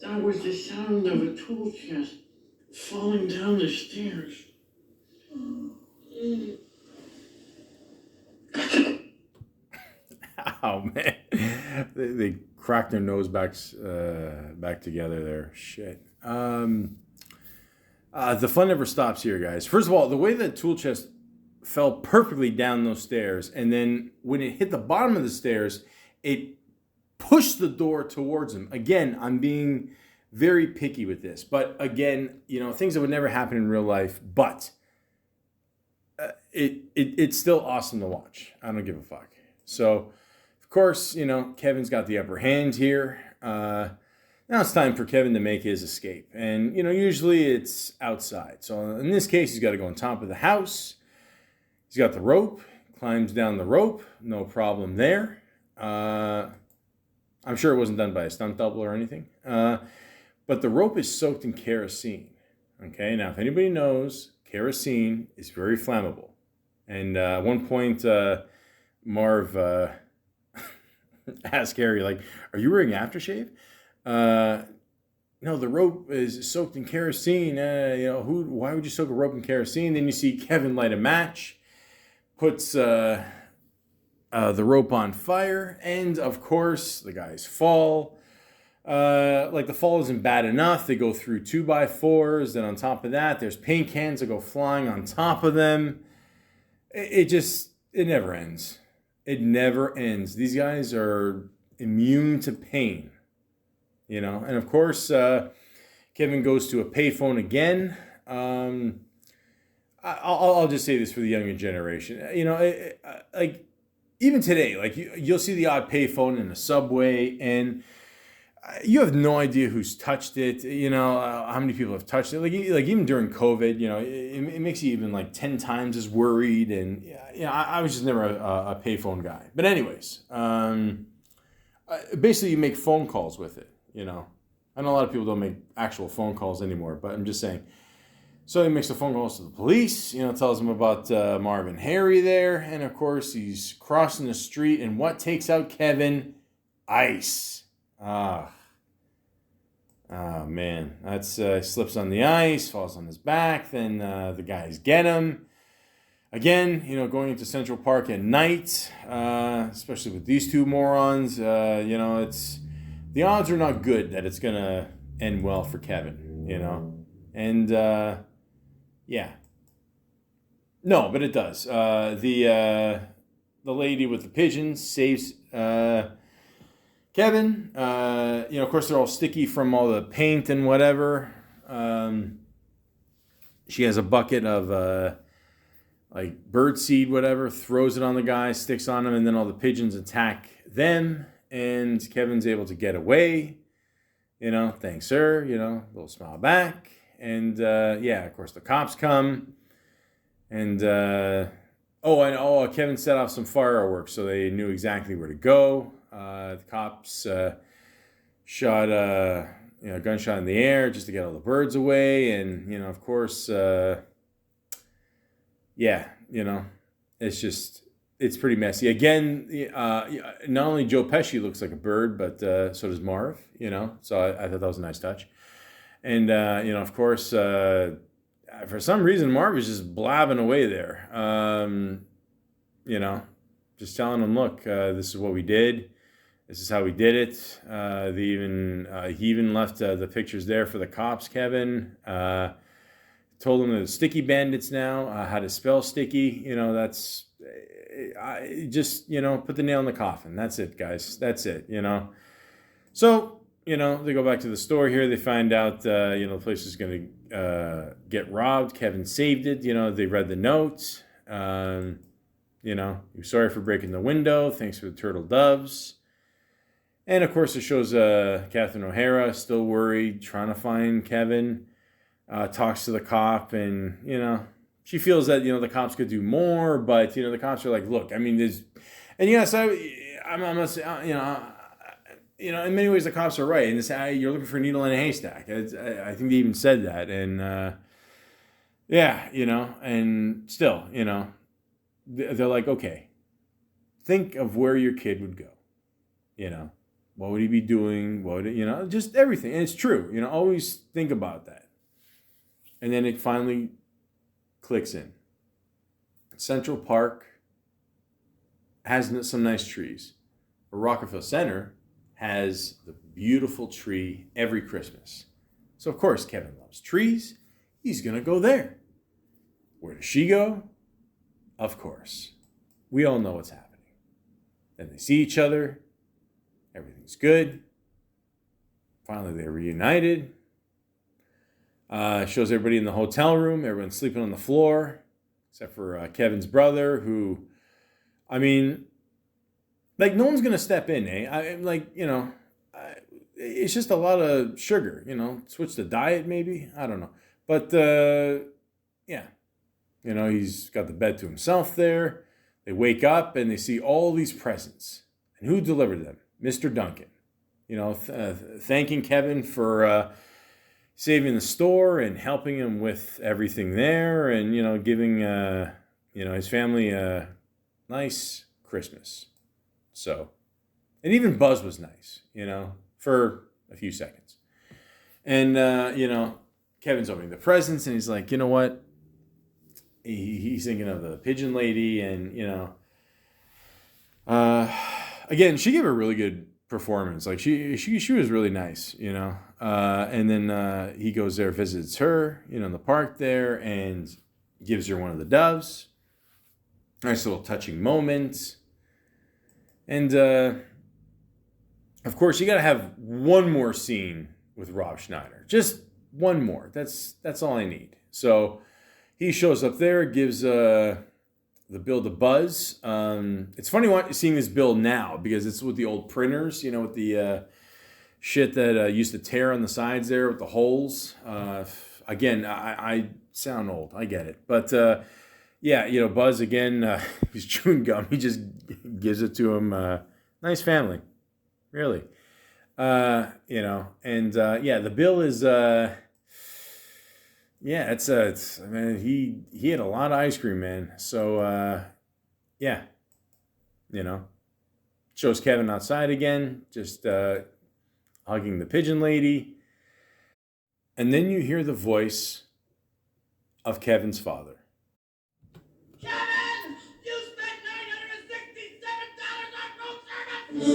That was the sound of a tool chest falling down the stairs. Oh man, they cracked their nose back together there. Shit. The fun never stops here, guys. First of all, the way the tool chest fell perfectly down those stairs, and then when it hit the bottom of the stairs, it pushed the door towards him. Again, I'm being very picky with this, but again, things that would never happen in real life, but it's still awesome to watch. I don't give a fuck. So, of course, Kevin's got the upper hand here. Now it's time for Kevin to make his escape. And, usually it's outside. So in this case, he's got to go on top of the house. He's got the rope, climbs down the rope. No problem there. I'm sure it wasn't done by a stunt double or anything. But the rope is soaked in kerosene. Okay, now if anybody knows, kerosene is very flammable. And at one point, Marv asked Harry, like, are you wearing aftershave? No, the rope is soaked in kerosene. Why would you soak a rope in kerosene? Then you see Kevin light a match, puts the rope on fire, and of course, the guys fall. The fall isn't bad enough. They go through 2x4s. Then on top of that, there's paint cans that go flying on top of them. It never ends. It never ends. These guys are immune to pain, And of course, Kevin goes to a payphone again. I'll just say this for the younger generation. Even today, you'll see the odd payphone in a subway, and you have no idea who's touched it. How many people have touched it. Like even during COVID, it makes you even 10 times as worried. And I was just never a payphone guy. But anyways, basically you make phone calls with it. I know a lot of people don't make actual phone calls anymore, but I'm just saying. So he makes the phone calls to the police, tells them about Marv and Harry there. And of course, he's crossing the street. And what takes out Kevin? Ice. Oh, man. That's slips on the ice, falls on his back. Then the guys get him. Again, going into Central Park at night, especially with these two morons, it's... The odds are not good that it's going to end well for Kevin, And, yeah. No, but it does. The lady with the pigeons saves Kevin. Of course, they're all sticky from all the paint and whatever. She has a bucket of, birdseed, whatever, throws it on the guy, sticks on him, and then all the pigeons attack them. And Kevin's able to get away, thanks, sir, little smile back. And, of course, the cops come. And, Kevin set off some fireworks, so they knew exactly where to go. The cops shot a gunshot in the air just to get all the birds away. And, of course, it's pretty messy. Again, not only Joe Pesci looks like a bird, but so does Marv, So I thought that was a nice touch. And, of course, for some reason, Marv was just blabbing away there. Just telling him, look, this is what we did. This is how we did it. He even left the pictures there for the cops, Kevin. Told them the sticky bandits now, how to spell sticky. That's... put the nail in the coffin. That's it, guys. That's it, So, they go back to the store here. They find out, the place is going to get robbed. Kevin saved it. They read the note. You know, you're sorry for breaking the window. Thanks for the turtle doves. And of course, it shows Catherine O'Hara still worried, trying to find Kevin. Talks to the cop, and you know, she feels that the cops could do more, but the cops are like, look, I mean, there's, and yes, I'm not saying, in many ways the cops are right, and it's you're looking for a needle in a haystack. I think they even said that, and yeah, and still, they're like, okay, think of where your kid would go, what would he be doing? What would just everything, and it's true, always think about that. And then it finally clicks in. Central Park has some nice trees. But Rockefeller Center has the beautiful tree every Christmas. So, of course, Kevin loves trees. He's going to go there. Where does she go? Of course. We all know what's happening. Then they see each other. Everything's good. Finally, they're reunited. Shows everybody in the hotel room. Everyone's sleeping on the floor, except for Kevin's brother, who, I mean, like, no one's going to step in, eh? It's just a lot of sugar, switch the diet maybe. I don't know. But, yeah, he's got the bed to himself there. They wake up and they see all these presents. And who delivered them? Mr. Duncan. Thanking Kevin for saving the store and helping him with everything there, and giving his family a nice Christmas. So, and even Buzz was nice, for a few seconds. And Kevin's opening the presents, and he's like, you know what? He's thinking of the pigeon lady, and again, she gave a really good performance. Like she was really nice, and then he goes there, visits her, in the park there, and gives her one of the doves. Nice little touching moment. And of course, you got to have one more scene with Rob Schneider. Just one more. That's all I need. So he shows up there, gives the bill to Buzz. It's funny seeing this bill now because it's with the old printers, with the shit that used to tear on the sides there with the holes. Again, I sound old. I get it. But yeah, Buzz, again, he's chewing gum. He just gives it to him. Nice family. Really. And yeah, the bill is... Yeah, it's I mean, he had a lot of ice cream, man. So yeah, shows Kevin outside again, just hugging the pigeon lady, and then you hear the voice of Kevin's father. Kevin, you spent $967 on room service.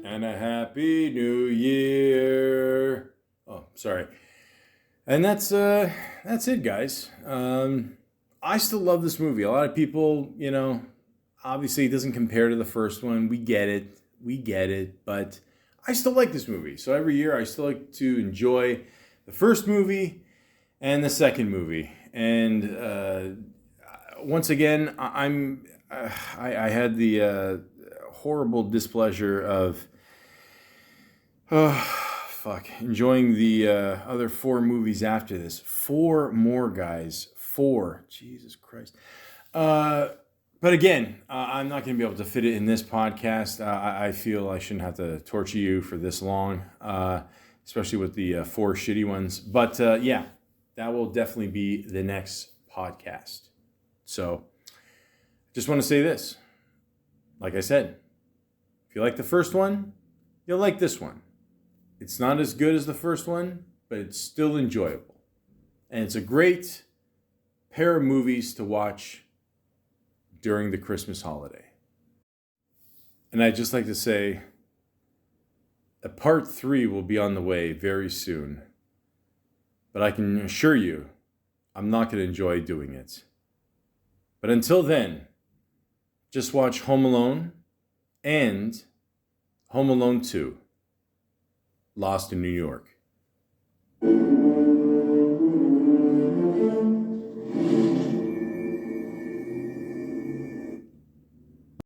And a happy new year. Oh, sorry. And that's it, guys. I still love this movie. A lot of people, obviously it doesn't compare to the first one. We get it. But I still like this movie. So every year I still like to enjoy the first movie and the second movie. And once again, I had the horrible displeasure of enjoying the other 4 movies after this. 4 more, guys. 4. Jesus Christ. But again, I'm not going to be able to fit it in this podcast. I feel I shouldn't have to torture you for this long, especially with the 4 shitty ones. But yeah, that will definitely be the next podcast. So just want to say this. Like I said, if you like the first one, you'll like this one. It's not as good as the first one, but it's still enjoyable. And it's a great pair of movies to watch during the Christmas holiday. And I'd just like to say that part 3 will be on the way very soon. But I can assure you, I'm not going to enjoy doing it. But until then, just watch Home Alone and Home Alone 2. Lost in New York.